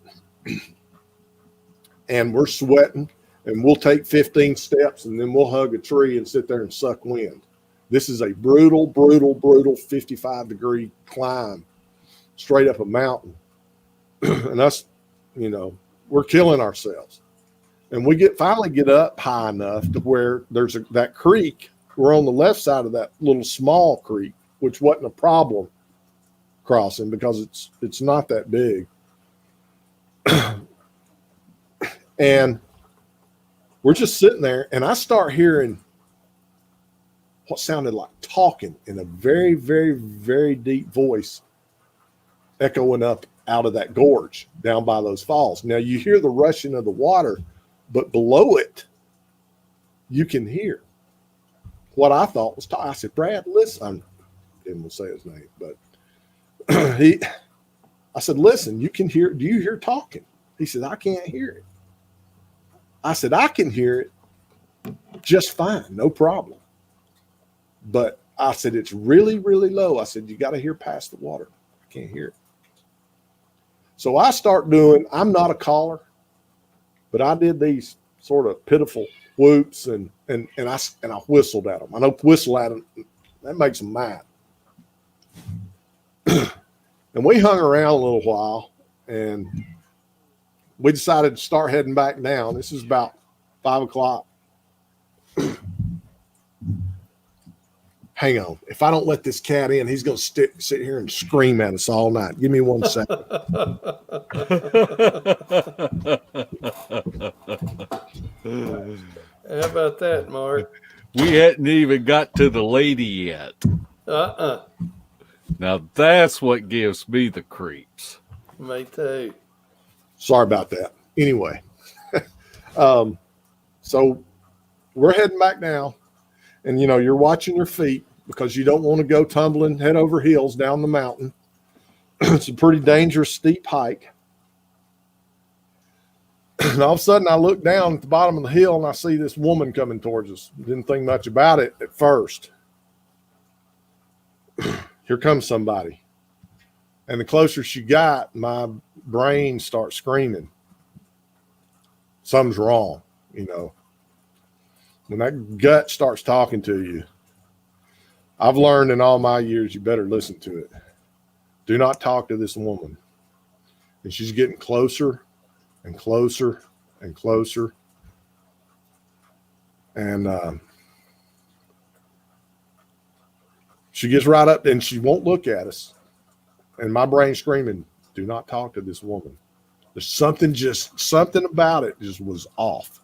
And we're sweating, and we'll take 15 steps, and then we'll hug a tree and sit there and suck wind. This is a brutal, brutal, brutal 55-degree climb straight up a mountain. And us, we're killing ourselves. And we finally get up high enough to where there's that creek. We're on the left side of that little small creek, which wasn't a problem crossing because it's not that big. And we're just sitting there, and I start hearing what sounded like talking in a very, very, very deep voice echoing up out of that gorge down by those falls. Now you hear the rushing of the water, but below it, you can hear what I thought was talking. I said, Brad, listen. I didn't want to say his name, but I said, listen, you can hear, do you hear talking? He said, I can't hear it. I said, I can hear it just fine, no problem. But I said, it's really, really low. I said, you got to hear past the water. I can't hear it. So I start doing, I'm not a caller, but I did these sort of pitiful whoops and I whistled at them. I know whistle at them, that makes them mad. And we hung around a little while, and we decided to start heading back down. This is about 5 o'clock. Hang on. If I don't let this cat in, he's going to sit here and scream at us all night. Give me 1 second. How about that, Mark? We hadn't even got to the lady yet. Now that's what gives me the creeps. Me too. Sorry about that. Anyway, so we're heading back down, and you're watching your feet because you don't want to go tumbling head over heels down the mountain. It's a pretty dangerous, steep hike. And all of a sudden I look down at the bottom of the hill and I see this woman coming towards us. Didn't think much about it at first. Here comes somebody. And the closer she got, my brain starts screaming. Something's wrong, When that gut starts talking to you, I've learned in all my years, you better listen to it. Do not talk to this woman. And she's getting closer and closer and closer. And she gets right up and she won't look at us. And my brain screaming, do not talk to this woman. There's something about it just was off.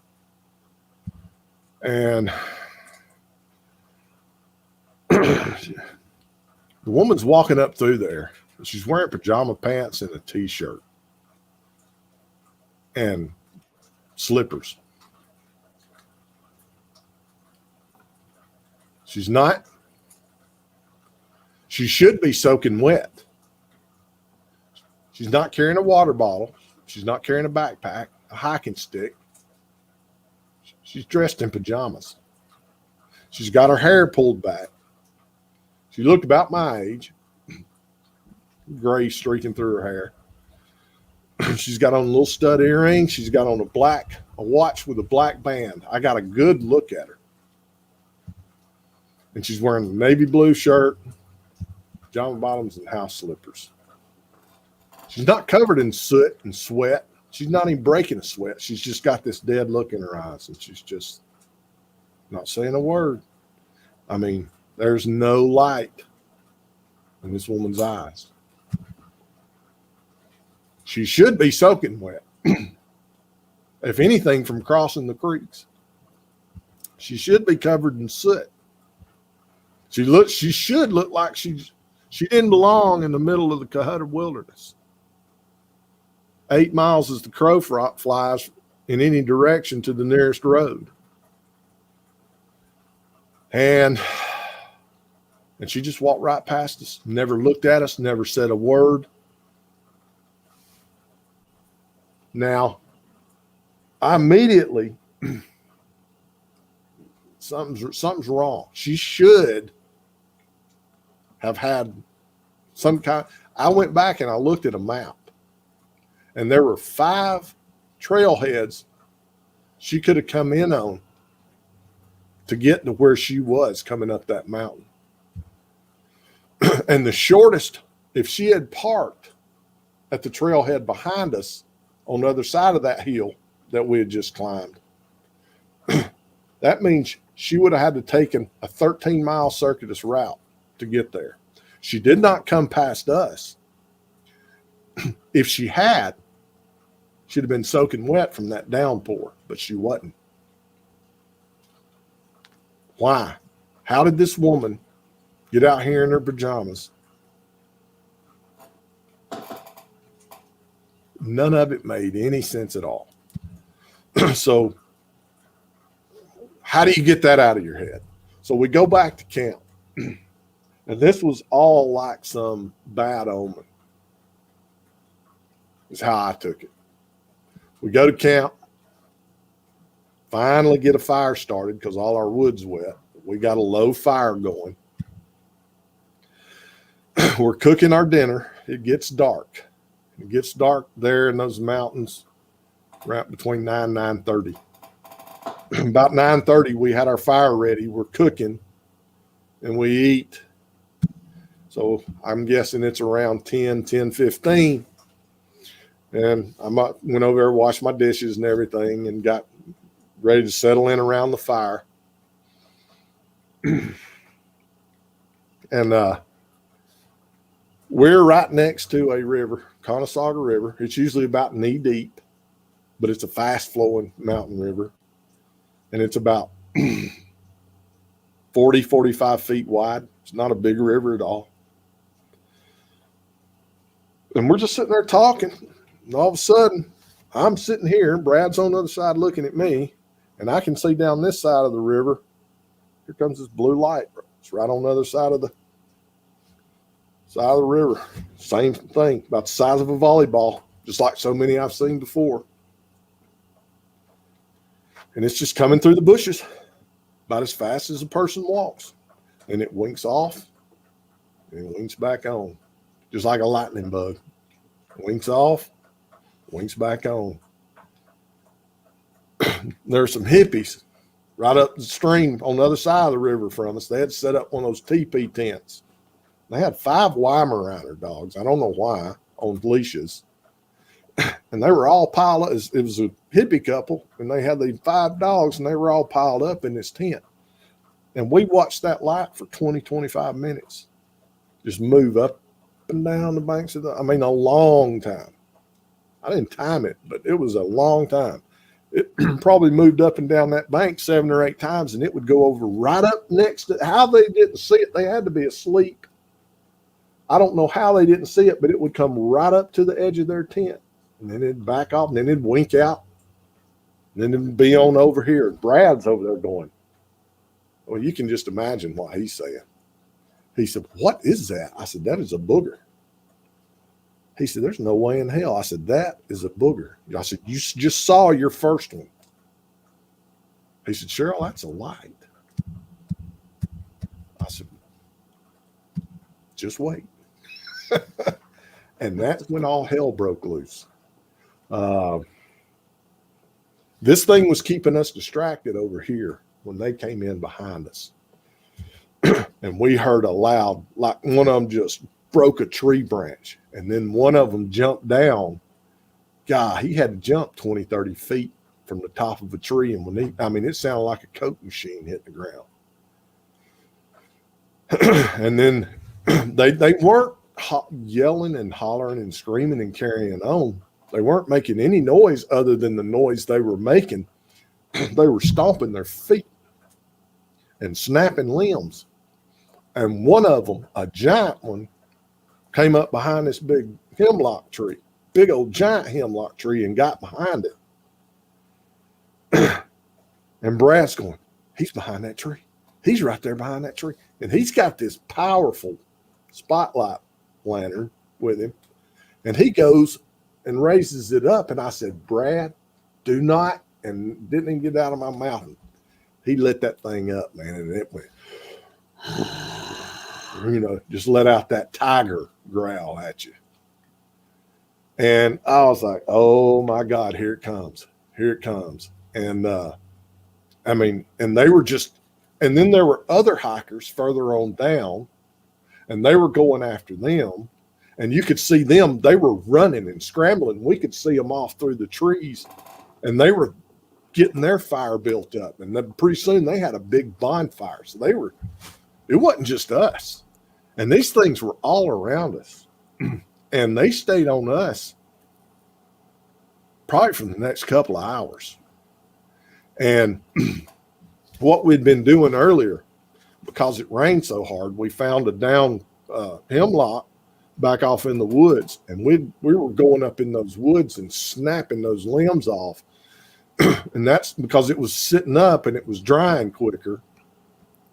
And The woman's walking up through there. She's wearing pajama pants and a t-shirt and slippers. She's not. She should be soaking wet. She's not carrying a water bottle. She's not carrying a backpack, a hiking stick. She's dressed in pajamas. She's got her hair pulled back. She looked about my age, gray streaking through her hair. She's got on a little stud earring. She's got on a watch with a black band. I got a good look at her. And she's wearing a navy blue shirt, pajama bottoms, and house slippers. She's not covered in soot and sweat. She's not even breaking a sweat. She's just got this dead look in her eyes, and she's just not saying a word. I mean, there's no light in this woman's eyes. She should be soaking wet, if anything, from crossing the creeks. She should be covered in soot. She should look like she didn't belong in the middle of the Cohutta wilderness. 8 miles as the crow flies in any direction to the nearest road. And she just walked right past us, never looked at us, never said a word. Now, I immediately, something's wrong. She should have had some kind. I went back and I looked at a map, and there were 5 trailheads she could have come in on to get to where she was coming up that mountain. And the shortest, if she had parked at the trailhead behind us on the other side of that hill that we had just climbed, that means she would have had to taken a 13-mile circuitous route to get there. She did not come past us. If she had, she'd have been soaking wet from that downpour, but she wasn't. Why? How did this woman get out here in her pajamas? None of it made any sense at all. So how do you get that out of your head? So we go back to camp. And this was all like some bad omen, is how I took it. We go to camp, finally get a fire started because all our wood's wet. We got a low fire going. We're cooking our dinner. It gets dark. It gets dark there in those mountains right between 9 and 9:30. About 9:30, we had our fire ready. We're cooking, and we eat. So I'm guessing it's around 10:15. And I went over there, washed my dishes and everything, and got ready to settle in around the fire. And we're right next to a river, Conasauga River. It's usually about knee deep, but it's a fast flowing mountain river. And it's about 40, 45 feet wide. It's not a big river at all. And we're just sitting there talking. And all of a sudden, I'm sitting here, Brad's on the other side looking at me, and I can see down this side of the river, here comes this blue light. It's right on the other side of the river. Same thing, about the size of a volleyball, just like so many I've seen before. And it's just coming through the bushes about as fast as a person walks. And it winks off and it winks back on, just like a lightning bug. Winks off, winks back on. There's some hippies right up the stream on the other side of the river from us. They had set up one of those teepee tents. They had 5 Weimaraner dogs. I don't know why, on leashes. And they were all piled up. It was a hippie couple, and they had these 5 dogs, and they were all piled up in this tent. And we watched that light for 20, 25 minutes just move up and down the banks of a long time. I didn't time it, but it was a long time. It probably moved up and down that bank 7 or 8 times, and it would go over right up next to how they didn't see it. They had to be asleep I don't know how they didn't see it, but it would come right up to the edge of their tent, and then it'd back off, and then it'd wink out, and then it'd be on over here. Brad's over there going, well, you can just imagine what he's saying. He said, what is that? I said, that is a booger. He said, there's no way in hell. I said, that is a booger. I said, you just saw your first one. He said, Cheryl, that's a light. I said, just wait. And that's when all hell broke loose. This thing was keeping us distracted over here when they came in behind us. And we heard a loud, like one of them just broke a tree branch. And then one of them jumped down. God, he had to jump 20, 30 feet from the top of a tree. And it sounded like a Coke machine hitting the ground. And then they weren't yelling and hollering and screaming and carrying on. They weren't making any noise other than the noise they were making. They were stomping their feet and snapping limbs. And one of them, a giant one, came up behind this big hemlock tree, big old giant hemlock tree, and got behind it. And Brad's going, he's behind that tree. He's right there behind that tree. And he's got this powerful spotlight lantern with him. And he goes and raises it up. And I said, Brad, do not, and didn't even get it out of my mouth. He lit that thing up, man, and it went, just let out that tiger growl at you. And I was like, oh my God, here it comes. Here it comes. And and they were just, and then there were other hikers further on down, and they were going after them. And you could see them, they were running and scrambling. We could see them off through the trees, and they were getting their fire built up. And then pretty soon they had a big bonfire. So it wasn't just us. And these things were all around us. And they stayed on us probably for the next couple of hours. And what we'd been doing earlier, because it rained so hard, we found a down hemlock back off in the woods. And we were going up in those woods and snapping those limbs off. And that's because it was sitting up and it was drying quicker.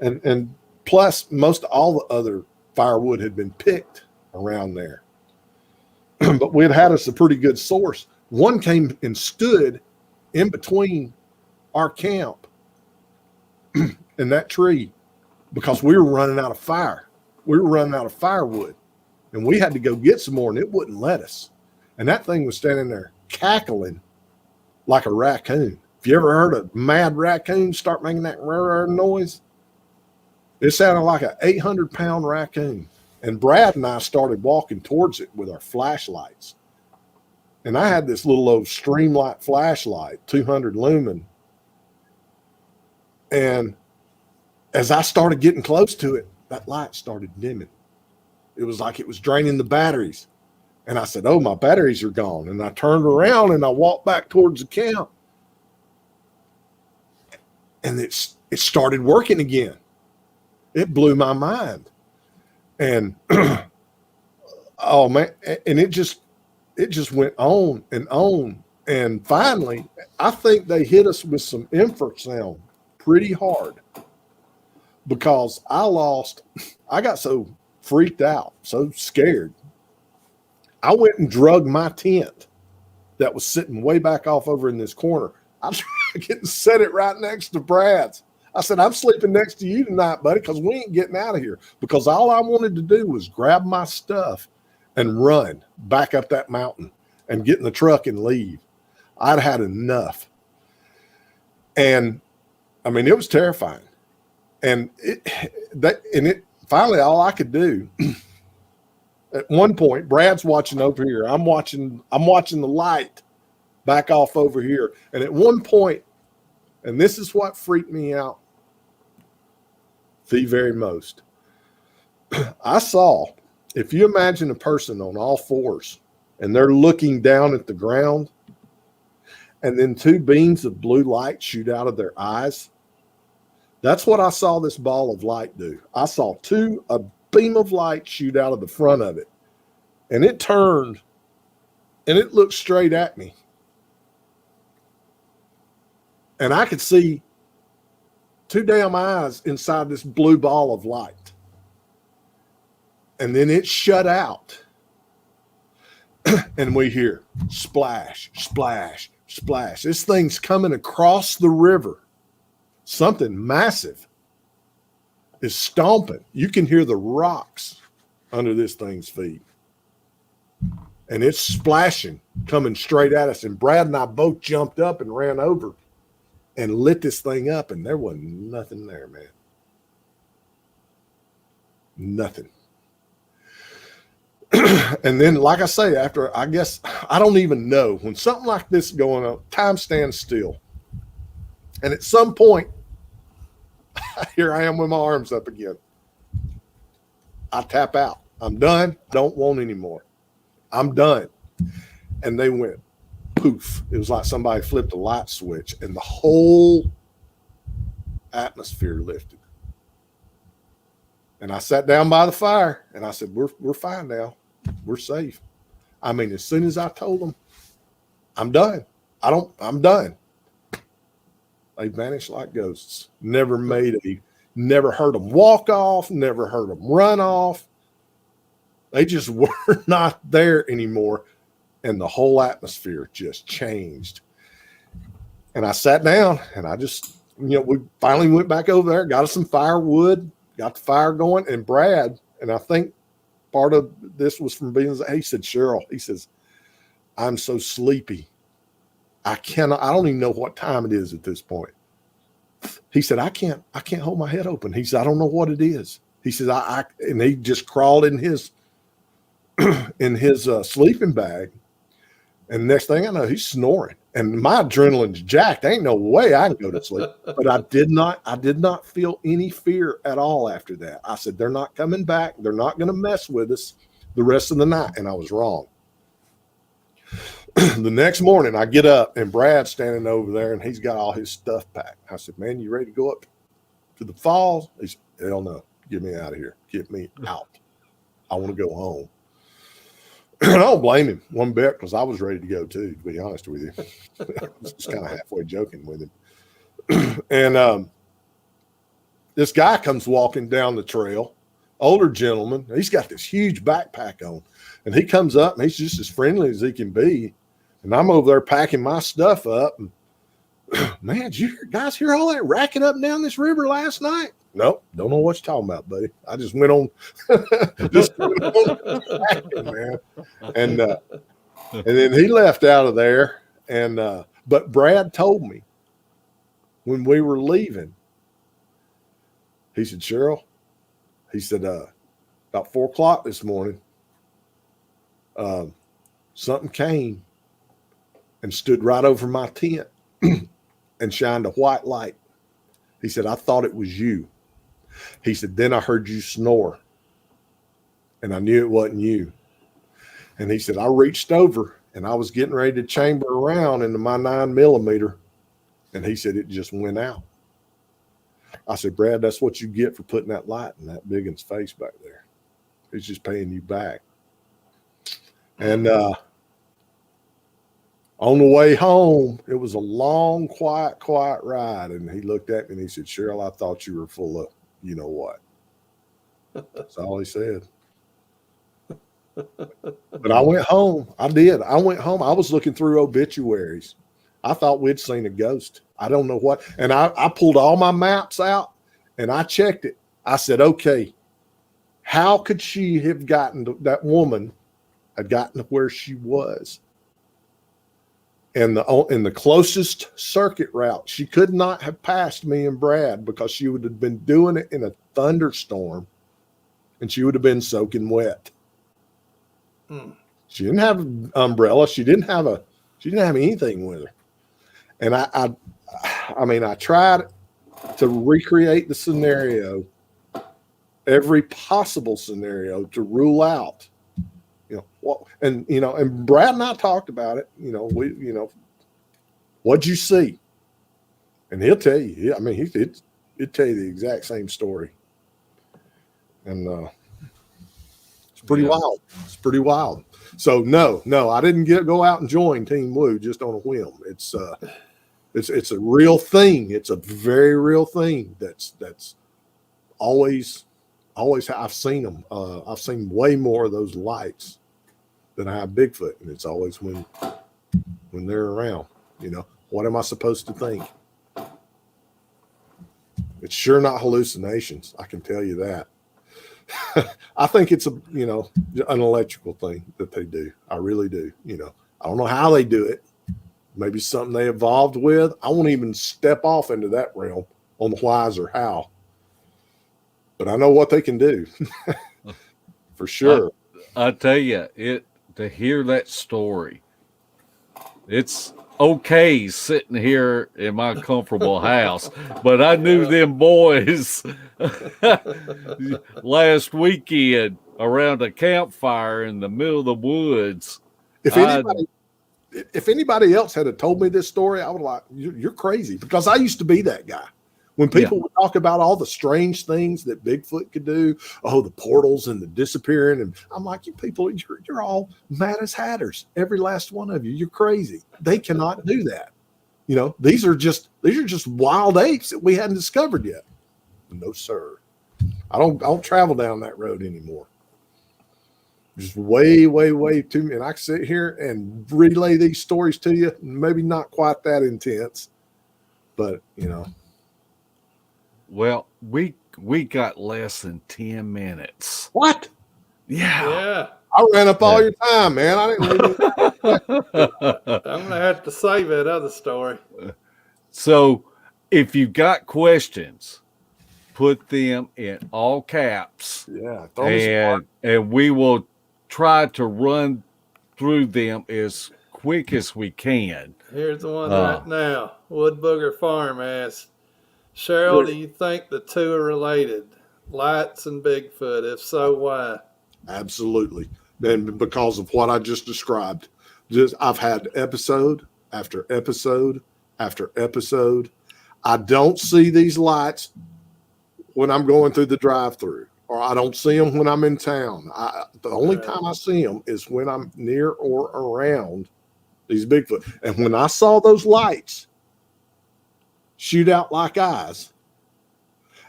And plus, most all the other firewood had been picked around there. But we had us a pretty good source. One came and stood in between our camp and that tree because we were running out of fire. We were running out of firewood. And we had to go get some more, and it wouldn't let us. And that thing was standing there cackling like a raccoon. If you ever heard a mad raccoon start making that rare noise, it sounded like an 800-pound raccoon. And Brad and I started walking towards it with our flashlights. And I had this little old Streamlight flashlight, 200 lumen. And as I started getting close to it, that light started dimming. It was like it was draining the batteries. And I said, oh, my batteries are gone. And I turned around and I walked back towards the camp. And it started working again. It blew my mind. And oh man, and it just went on and on. And finally, I think they hit us with some infrasound pretty hard because I got so freaked out, so scared. I went and drug my tent that was sitting way back off over in this corner. I get and set it right next to Brad's. I said, I'm sleeping next to you tonight, buddy, because we ain't getting out of here. Because all I wanted to do was grab my stuff and run back up that mountain and get in the truck and leave. I'd had enough. And I mean, it was terrifying. And finally, all I could do at one point, Brad's watching over here. I'm watching the light back off over here. And at one point, and this is what freaked me out the very most. I saw, if you imagine a person on all fours and they're looking down at the ground and then two beams of blue light shoot out of their eyes. That's what I saw this ball of light do. I saw a beam of light shoot out of the front of it. And it turned and it looked straight at me. And I could see 2 damn eyes inside this blue ball of light. And then it shut out. And we hear splash, splash, splash. This thing's coming across the river. Something massive is stomping. You can hear the rocks under this thing's feet. And it's splashing, coming straight at us. And Brad and I both jumped up and ran over and lit this thing up. And there wasn't nothing there, man. Nothing. And then, like I say, after, I guess, I don't even know. When something like this is going on, time stands still. And at some point, here I am with my arms up again. I tap out. I'm done. Don't want any more. I'm done. And they went poof. It was like somebody flipped a light switch and the whole atmosphere lifted. And I sat down by the fire and I said, we're fine now. We're safe. I mean, as soon as I told them, I'm done. I'm done. They vanished like ghosts. Never heard them walk off, never heard them run off. They just were not there anymore. And the whole atmosphere just changed. And I sat down and I just, we finally went back over there, got us some firewood, got the fire going. And Brad, and I think part of this was from being, he said, Cheryl, he says, I'm so sleepy. I don't even know what time it is at this point. He said, I can't hold my head open. He said, I don't know what it is. He says, and he just crawled in his sleeping bag. And next thing I know, he's snoring. And my adrenaline's jacked. Ain't no way I can go to sleep. But I did not feel any fear at all after that. I said, they're not coming back. They're not going to mess with us the rest of the night. And I was wrong. The next morning I get up and Brad's standing over there and he's got all his stuff packed. I said, man, you ready to go up to the falls? He said, hell no, get me out of here. Get me out. I want to go home. I don't blame him one bit because I was ready to go too, to be honest with you. I was just kind of halfway joking with him. And this guy comes walking down the trail, older gentleman. He's got this huge backpack on. And he comes up and he's just as friendly as he can be. And I'm over there packing my stuff up. And, man, did you guys hear all that racking up and down this river last night? Nope, don't know what you're talking about, buddy. I just went on, racking, man. And then he left out of there. And but Brad told me when we were leaving, he said, Cheryl, he said, about 4 o'clock this morning, something came and stood right over my tent and shined a white light. He said, I thought it was you. He said, then I heard you snore and I knew it wasn't you. And he said, I reached over and I was getting ready to chamber around into my 9mm. And he said, it just went out. I said, Brad, that's what you get for putting that light in that big one's face back there. He's just paying you back. And on the way home, it was a long, quiet ride. And he looked at me and he said, Cheryl, I thought you were full of, you know what? That's all he said. But I went home. I did. I went home. I was looking through obituaries. I thought we'd seen a ghost. I don't know what. And I pulled all my maps out and I checked it. I said, okay, how could she have gotten to, that woman had gotten to where she was? And in the closest circuit route, she could not have passed me and Brad because she would have been doing it in a thunderstorm and she would have been soaking wet. She didn't have an umbrella. She didn't have anything with her. And I mean, I tried to recreate the scenario, every possible scenario to rule out, and Brad and I talked about it. What'd you see? And he'll tell you. I mean, he'd tell you the exact same story. And It's pretty Yeah. wild. It's pretty wild. So no, I didn't go out and join Team Woo just on a whim. It's a real thing. It's a very real thing. That's always I've seen them. I've seen way more of those lights than I have Bigfoot, and it's always when they're around. You know, what am I supposed to think? It's sure not hallucinations. I can tell you that. I think it's an electrical thing that they do. I really do. You know, I don't know how they do it. Maybe something they evolved with. I won't even step off into that realm on the whys or how. But I know what they can do. For sure. I tell you, to hear that story, it's okay sitting here in my comfortable house, but I knew them boys last weekend around a campfire in the middle of the woods. If anybody else had told me this story, I would like, you're crazy, because I used to be that guy. When people would talk about all the strange things that Bigfoot could do, the portals and the disappearing, and I'm like, you people, you're all mad as hatters. Every last one of you, you're crazy. They cannot do that. You know, these are just wild apes that we hadn't discovered yet. No, sir. I don't travel down that road anymore. Just way, way, way too many. And I can sit here and relay these stories to you. Maybe not quite that intense, but you know. Well, we got less than 10 minutes. What? Yeah. I ran up all your time, man. I didn't leave it. I'm gonna have to save that other story. So if you've got questions, put them in all caps. Yeah. And we will try to run through them as quick as we can. Here's the one right now. Wood Booger Farm asks, Cheryl, do you think the two are related? Lights and Bigfoot? If so, why? Absolutely. And because of what I just described. I've had episode after episode after episode. I don't see these lights when I'm going through the drive-through, or I don't see them when I'm in town. The only time I see them is when I'm near or around these Bigfoot. And when I saw those lights shoot out like eyes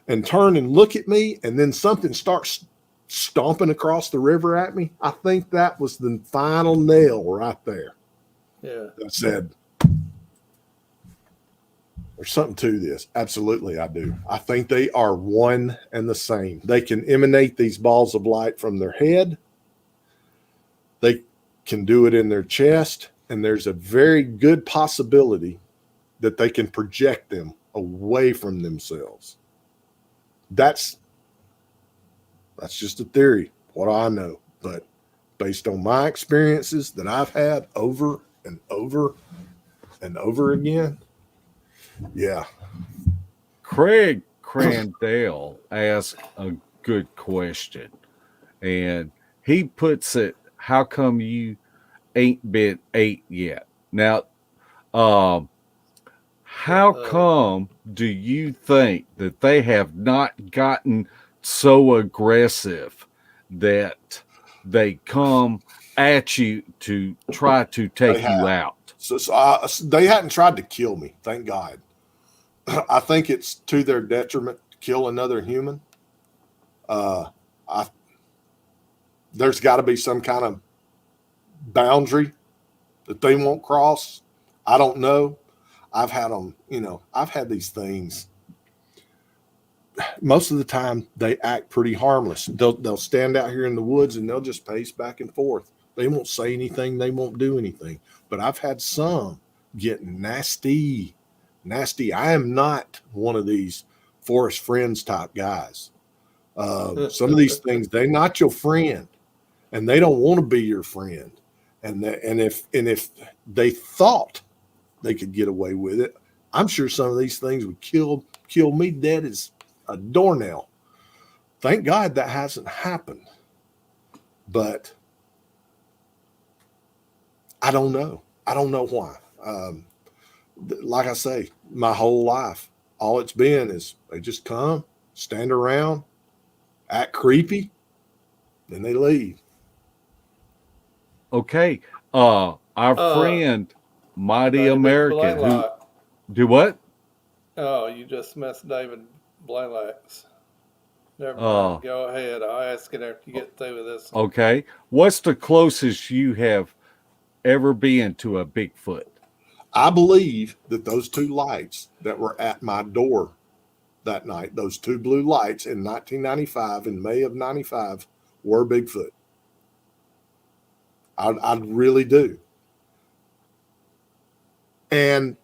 and turn and look at me, and then something starts stomping across the river at me, I think that was the final nail right there. Yeah. I said, there's something to this. Absolutely, I do. I think they are one and the same. They can emanate these balls of light from their head. They can do it in their chest. And there's a very good possibility that they can project them away from themselves. That's just a theory, what I know. But based on my experiences that I've had over and over and over again, yeah. Craig Crandell asked a good question. And he puts it, how come you ain't been ate yet? Now, how come do you think that they have not gotten so aggressive that they come at you to try to take you out? So they hadn't tried to kill me, thank God. I think it's to their detriment to kill another human. There's got to be some kind of boundary that they won't cross. I don't know. I've had them, I've had these things. Most of the time they act pretty harmless. They'll stand out here in the woods and they'll just pace back and forth. They won't say anything. They won't do anything. But I've had some get nasty. I am not one of these forest friends type guys. Some of these things, they're not your friend, and they don't want to be your friend. And if they thought they could get away with it, I'm sure some of these things would kill me dead as a doornail. Thank God that hasn't happened. But I don't know. I don't know why. Like I say, my whole life, all it's been is they just come, stand around, act creepy, Then they leave. Okay. Our friend, Mighty David American, who Blaylock. do what? Oh, you just missed David Blaylock's. Never Uh, mind. Go ahead. I'll ask it after you get through with this. Okay. What's the closest you have ever been to a Bigfoot? I believe that those two lights that were at my door that night, those two blue lights in 1995, in May of 95, were Bigfoot. I really do. And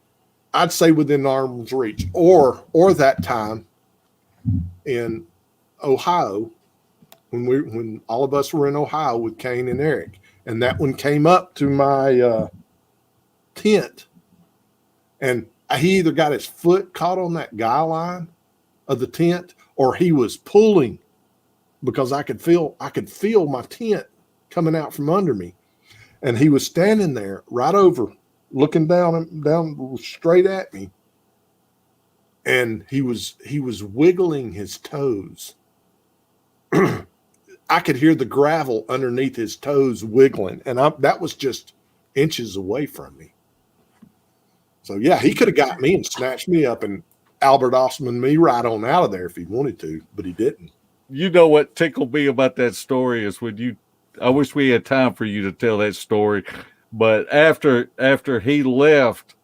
I'd say within arm's reach, or that time in Ohio, when all of us were in Ohio with Kane and Eric, and that one came up to my tent, and he either got his foot caught on that guy line of the tent, or he was pulling, because I could feel my tent coming out from under me, and he was standing there right over, looking down straight at me, and he was wiggling his toes. I could hear the gravel underneath his toes wiggling, and that was just inches away from me. So yeah, he could have got me and snatched me up and Albert Osman me right on out of there if he wanted to, but he didn't. You know what tickled me about that story is I wish we had time for you to tell that story, but after he left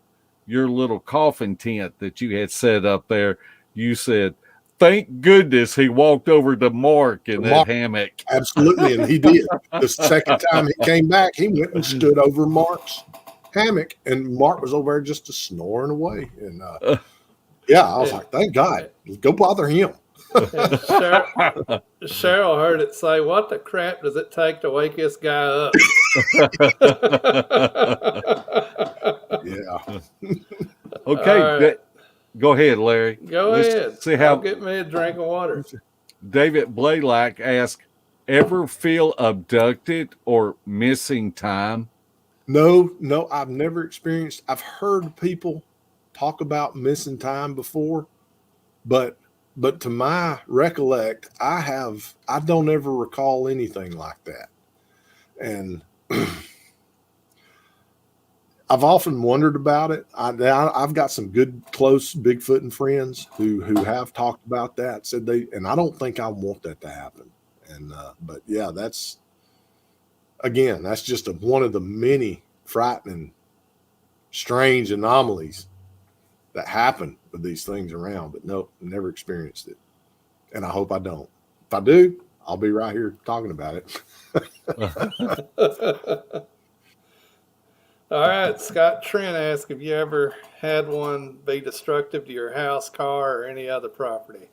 your little coffin tent that you had set up there, you said, "Thank goodness he walked over to Mark in that hammock." Absolutely, and he did. The second time he came back, he went and stood over Mark's hammock, and Mark was over there just snoring away. And yeah, I was like, thank God. Go bother him. Cheryl heard it say, "What the crap does it take to wake this guy up?" Yeah. Okay, right. Go ahead, Larry. Go Let's ahead. See how Get me a drink of water. David Blaylock asked, "Ever feel abducted or missing time?" No, I've never experienced. I've heard people talk about missing time before, but to my recollect, I don't ever recall anything like that. And I've often wondered about it. I've got some good, close Bigfoot friends who have talked about that, said and I don't think I want that to happen. And, but yeah, that's just one of the many frightening, strange anomalies that happen with these things around, but nope, never experienced it. And I hope I don't. If I do, I'll be right here talking about it. All right, Scott Trent asked, have you ever had one be destructive to your house, car, or any other property?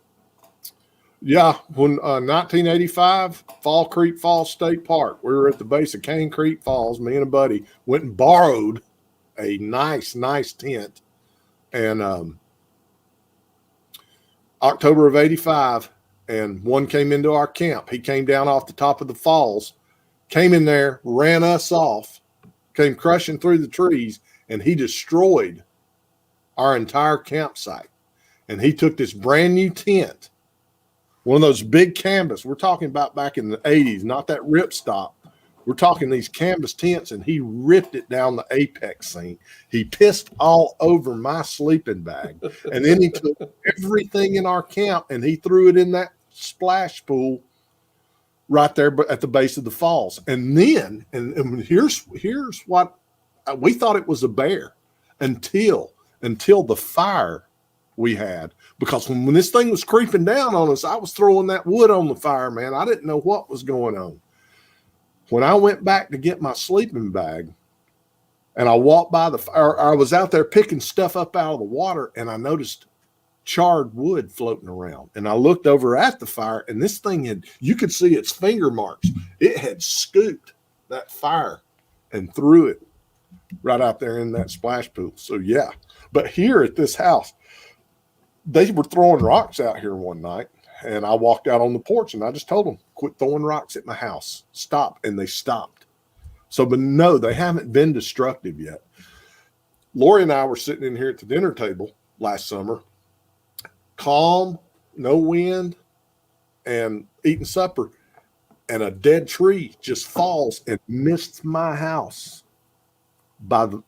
Yeah, when 1985, Fall Creek Falls State Park, we were at the base of Cane Creek Falls. Me and a buddy went and borrowed a nice tent. And October of 85, and one came into our camp. He came down off the top of the falls, came in there, ran us off, came crushing through the trees, and he destroyed our entire campsite. And he took this brand new tent, one of those big canvas. We're talking about back in the 80s, not that ripstop. We're talking these canvas tents, and he ripped it down the apex seam. He pissed all over my sleeping bag. And then he took everything in our camp and he threw it in that splash pool right there at the base of the falls. And then, and here's what we thought it was a bear until the fire we had, because when this thing was creeping down on us, I was throwing that wood on the fire, man. I didn't know what was going on. When I went back to get my sleeping bag and I walked by the fire, I was out there picking stuff up out of the water, and I noticed charred wood floating around. And I looked over at the fire, and this thing you could see its finger marks. It had scooped that fire and threw it right out there in that splash pool. So yeah, but here at this house, they were throwing rocks out here one night, and I walked out on the porch and I just told them, quit throwing rocks at my house. Stop. And they stopped. So, but no, they haven't been destructive yet. Lori and I were sitting in here at the dinner table last summer, calm, no wind, and eating supper. and a dead tree just falls and missed my house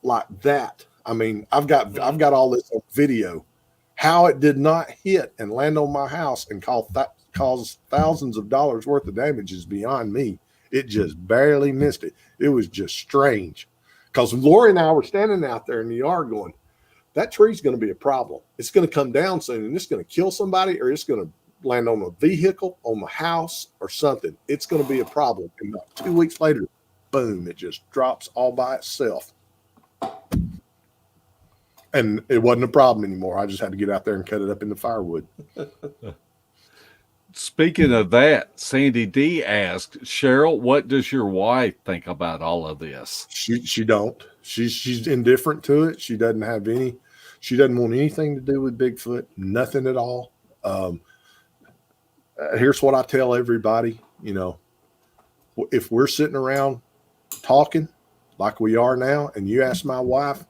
like that. I mean, I've got all this on video. How it did not hit and land on my house and cause thousands of dollars worth of damage is beyond me. It just barely missed it. It was just strange, because Lori and I were standing out there in the yard going, that tree's going to be a problem. It's going to come down soon, and it's going to kill somebody, or it's going to land on a vehicle, on the house, or something. It's going to be a problem. And about 2 weeks later, boom, it just drops all by itself. And it wasn't a problem anymore. I just had to get out there and cut it up into firewood. Speaking of that, Sandy D asked, Cheryl, what does your wife think about all of this? She don't. She's indifferent to it. She doesn't want anything to do with Bigfoot, nothing at all. Here's what I tell everybody, if we're sitting around talking like we are now, and you ask my wife,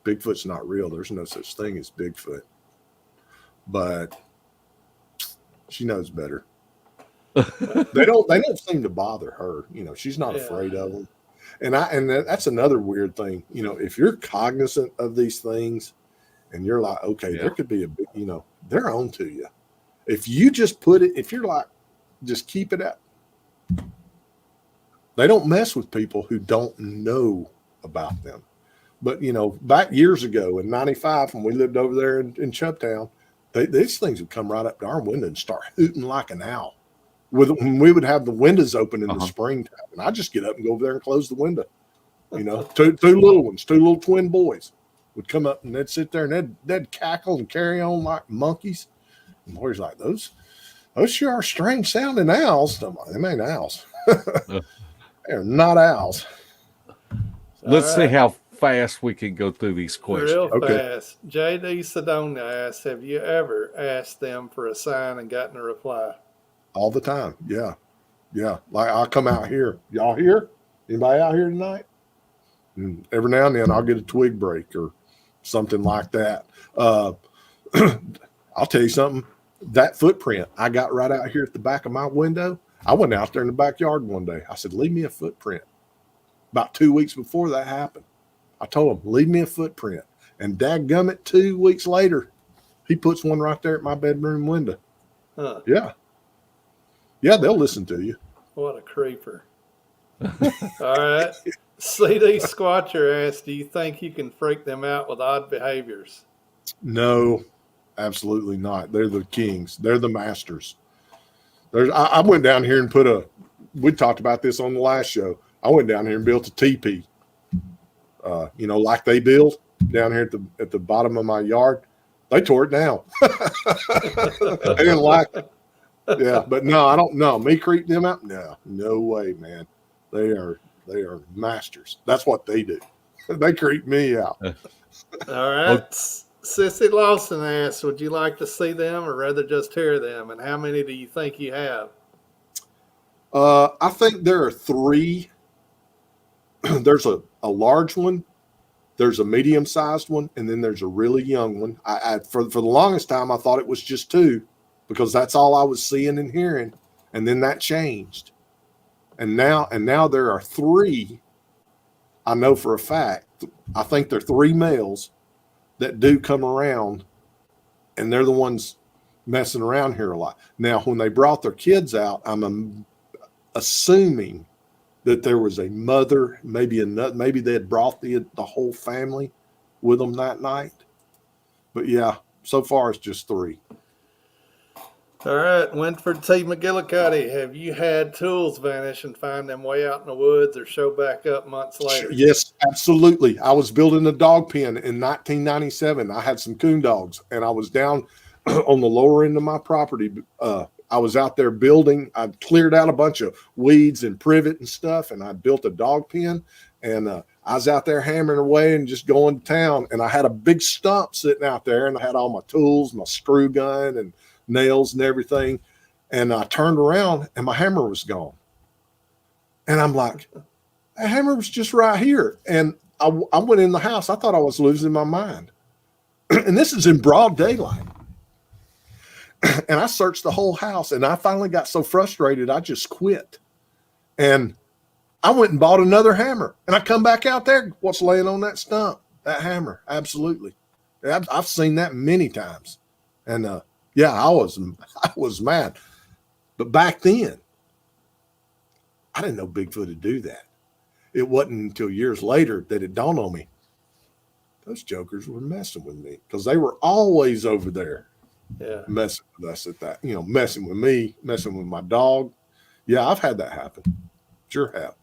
Bigfoot's not real. There's no such thing as Bigfoot. But she knows better. They don't seem to bother her. She's not afraid of them. And that's another weird thing. If you're cognizant of these things and you're like, okay, there could be they're on to you. If you just if you're like, just keep it up. They don't mess with people who don't know about them. But, back years ago in 95, when we lived over there in Chubtown, these things would come right up to our window and start hooting like an owl. When we would have the windows open in the springtime, and I'd just get up and go over there and close the window. Two little ones, two little twin boys would come up, and they'd sit there and they'd cackle and carry on like monkeys. And Lori's like, those sure are strange sounding owls. Them ain't owls. They're not owls. Let's see how fast we can go through these questions. Real fast. JD Sedona asked, have you ever asked them for a sign and gotten a reply? All the time. Yeah. Like, I'll come out here. Y'all here? Anybody out here tonight? And every now and then I'll get a twig break or something like that. I'll tell you something. That footprint I got right out here at the back of my window, I went out there in the backyard one day. I said, leave me a footprint. About 2 weeks before that happened, I told him, leave me a footprint. And dadgummit, 2 weeks later, he puts one right there at my bedroom window. Huh. Yeah, they'll listen to you. What a creeper. All right. CD Squatcher asked, do you think you can freak them out with odd behaviors? No, absolutely not. They're the kings. They're the masters. I went down here and we talked about this on the last show. I went down here and built a teepee, like they build down here at the bottom of my yard. They tore it down. They didn't like it. Yeah, but no, I don't know. Me creep them out? No way, man. They are masters. That's what they do. They creep me out. All right. Sissy Lawson asks, would you like to see them or rather just hear them? And how many do you think you have? I think there are 3. There's a large one, there's a medium-sized one, and then there's a really young one. I for the longest time, I thought it was just 2 because that's all I was seeing and hearing, and then that changed. And now there are 3. I know for a fact. I think there are 3 males that do come around, and they're the ones messing around here a lot. Now, when they brought their kids out, I'm assuming that there was a mother, maybe they had brought the whole family with them that night. But yeah, so far it's just 3. All right, Winford T. McGillicuddy, have you had tools vanish and find them way out in the woods or show back up months later? Yes, absolutely. I was building a dog pen in 1997. I had some coon dogs, and I was down on the lower end of my property. I was out there building. I cleared out a bunch of weeds and privet and stuff, and I built a dog pen. And I was out there hammering away and just going to town. And I had a big stump sitting out there, and I had all my tools, my screw gun and nails and everything. And I turned around, and my hammer was gone. And I'm like, the hammer was just right here. And I went in the house. I thought I was losing my mind. And this is in broad daylight. And I searched the whole house, and I finally got so frustrated, I just quit. And I went and bought another hammer, and I come back out there. What's laying on that stump? That hammer. Absolutely. I've seen that many times. And yeah, I was mad. But back then, I didn't know Bigfoot would do that. It wasn't until years later that it dawned on me. Those jokers were messing with me, because they were always over there. Yeah. Messing with us at that, messing with me, messing with my dog. Yeah, I've had that happen. Sure have.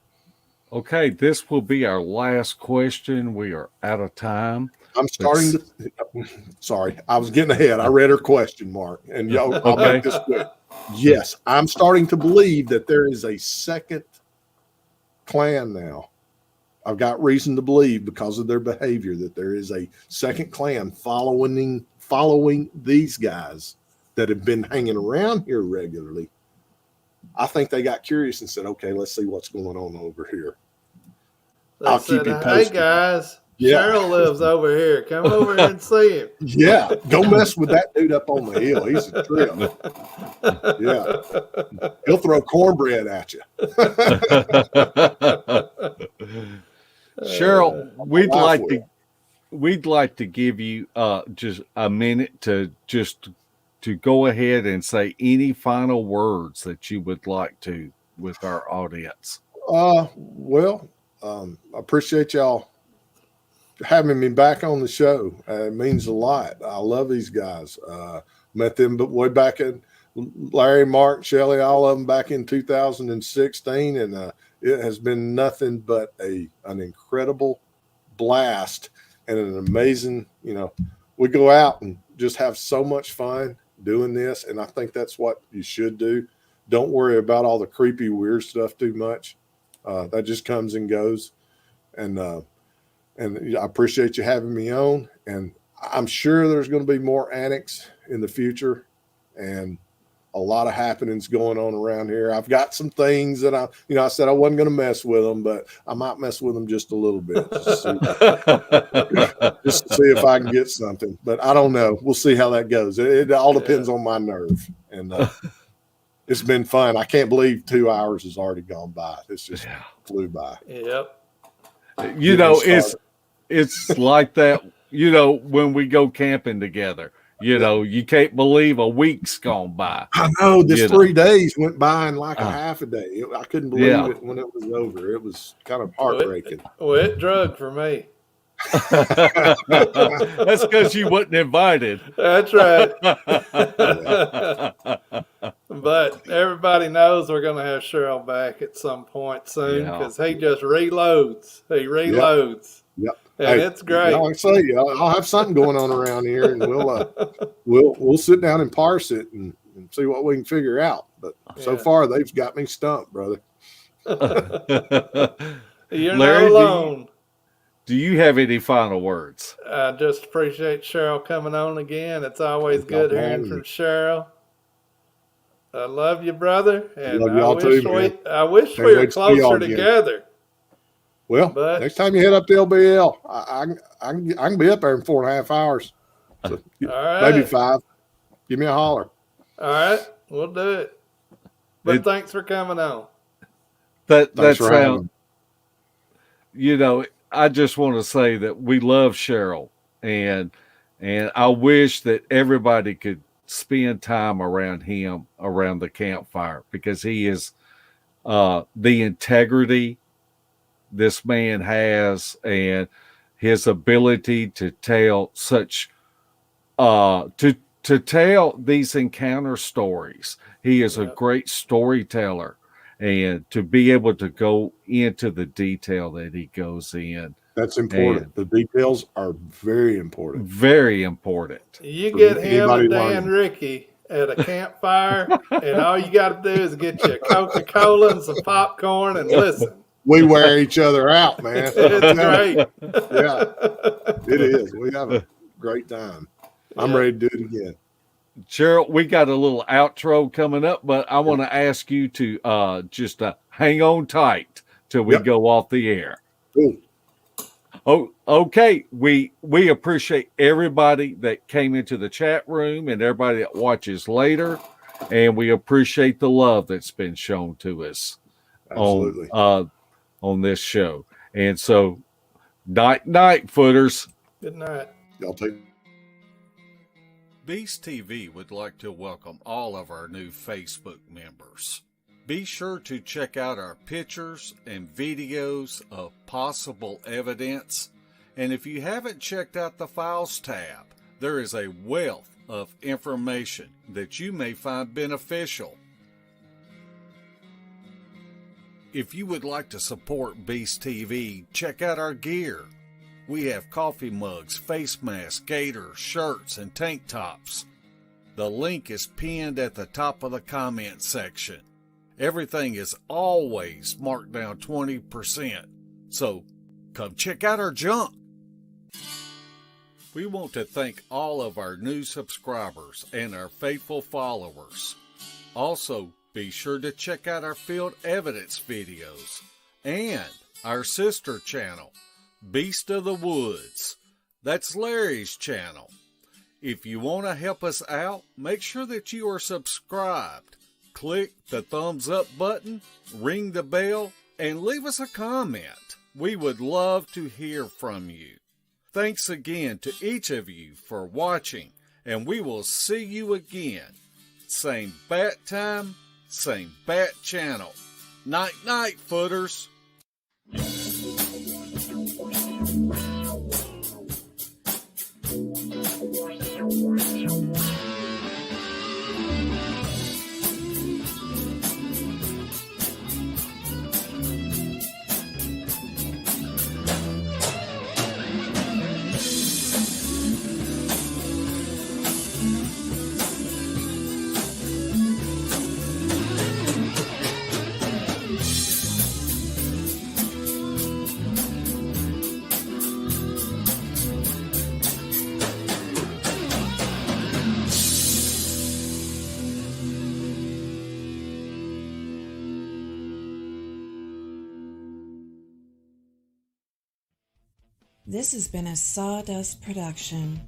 Okay, this will be our last question. We are out of time. I'm starting to. Sorry, I was getting ahead. I read her question, Mark, and I'll make this quick. Yes, I'm starting to believe that there is a second clan now. I've got reason to believe, because of their behavior, that there is a second clan following these guys that have been hanging around here regularly. I think they got curious and said, "Okay, let's see what's going on over here." I'll keep you posted. Hey guys, Yeah. Cheryl lives over here. Come over here and see him. Yeah, go mess with that dude up on the hill. He's a trip. Yeah, he'll throw cornbread at you. Cheryl, we'd like to give you just a minute to go ahead and say any final words that you would like to with our audience. Well, I appreciate y'all having me back on the show. It means a lot. I love these guys. Met them way back in Larry, Mark, Shelley, all of them back in 2016, and it has been nothing but an incredible blast and an amazing. We go out and just have so much fun doing this, and I think that's what you should do. Don't worry about all the creepy, weird stuff too much. That just comes and goes. And I appreciate you having me on. And I'm sure there's going to be more antics in the future, and a lot of happenings going on around here. I've got some things that I said I wasn't going to mess with them, but I might mess with them just a little bit, just to see if I can get something. But I don't know. We'll see how that goes. It all depends on my nerve. And it's been fun. I can't believe 2 hours has already gone by. It's just flew by. Yep. It's like that, when we go camping together. You can't believe a week's gone by. I know. This 3 days went by in like a half a day. I couldn't believe it when it was over. It was kind of heartbreaking. It drug for me. That's because you wasn't invited. That's right. But everybody knows we're going to have Cheryl back at some point soon, because he just reloads. He reloads. Yep. And it's great. Like I say, I'll have something going on around here, and we'll sit down and parse it and see what we can figure out. But so far, they've got me stumped, brother. You're Larry, not alone. Do you have any final words? I just appreciate Cheryl coming on again. It's always good hearing from Cheryl. I love you, brother. And I wish we were closer together. Well, next time you head up to LBL, I can be up there in 4.5 hours. So, all right. Maybe 5. Give me a holler. All right. We'll do it. But thanks for coming on. That sounds, I just want to say that we love Cheryl, and I wish that everybody could spend time around him, around the campfire, because he is the integrity this man has, and his ability to tell such to tell these encounter stories. He is a great storyteller, and to be able to go into the detail that he goes in. That's important. The details are very important. Very important. You get him and Dan Ricky at a campfire, and all you got to do is get you a Coca-Cola and some popcorn and listen. We wear each other out, man. It's great. Yeah, it is. We have a great time. I'm ready to do it again. Cheryl, we got a little outro coming up, but I want to ask you to just hang on tight till we go off the air. Cool. Oh, okay. We appreciate everybody that came into the chat room and everybody that watches later, and we appreciate the love that's been shown to us. Absolutely. On this show. And so night footers. Good night. Y'all take. Beast TV would like to welcome all of our new Facebook members. Be sure to check out our pictures and videos of possible evidence. And if you haven't checked out the Files tab, there is a wealth of information that you may find beneficial. If you would like to support Beast TV, check out our gear. We have coffee mugs, face masks, gaiters, shirts, and tank tops. The link is pinned at the top of the comment section. Everything is always marked down 20%, so come check out our junk. We want to thank all of our new subscribers and our faithful followers. Also, be sure to check out our field evidence videos and our sister channel, Beast of the Woods. That's Larry's channel. If you want to help us out, make sure that you are subscribed. Click the thumbs up button, ring the bell, and leave us a comment. We would love to hear from you. Thanks again to each of you for watching, and we will see you again. Same bat time, same bat channel. Night night, footers. This has been a Sawdust production.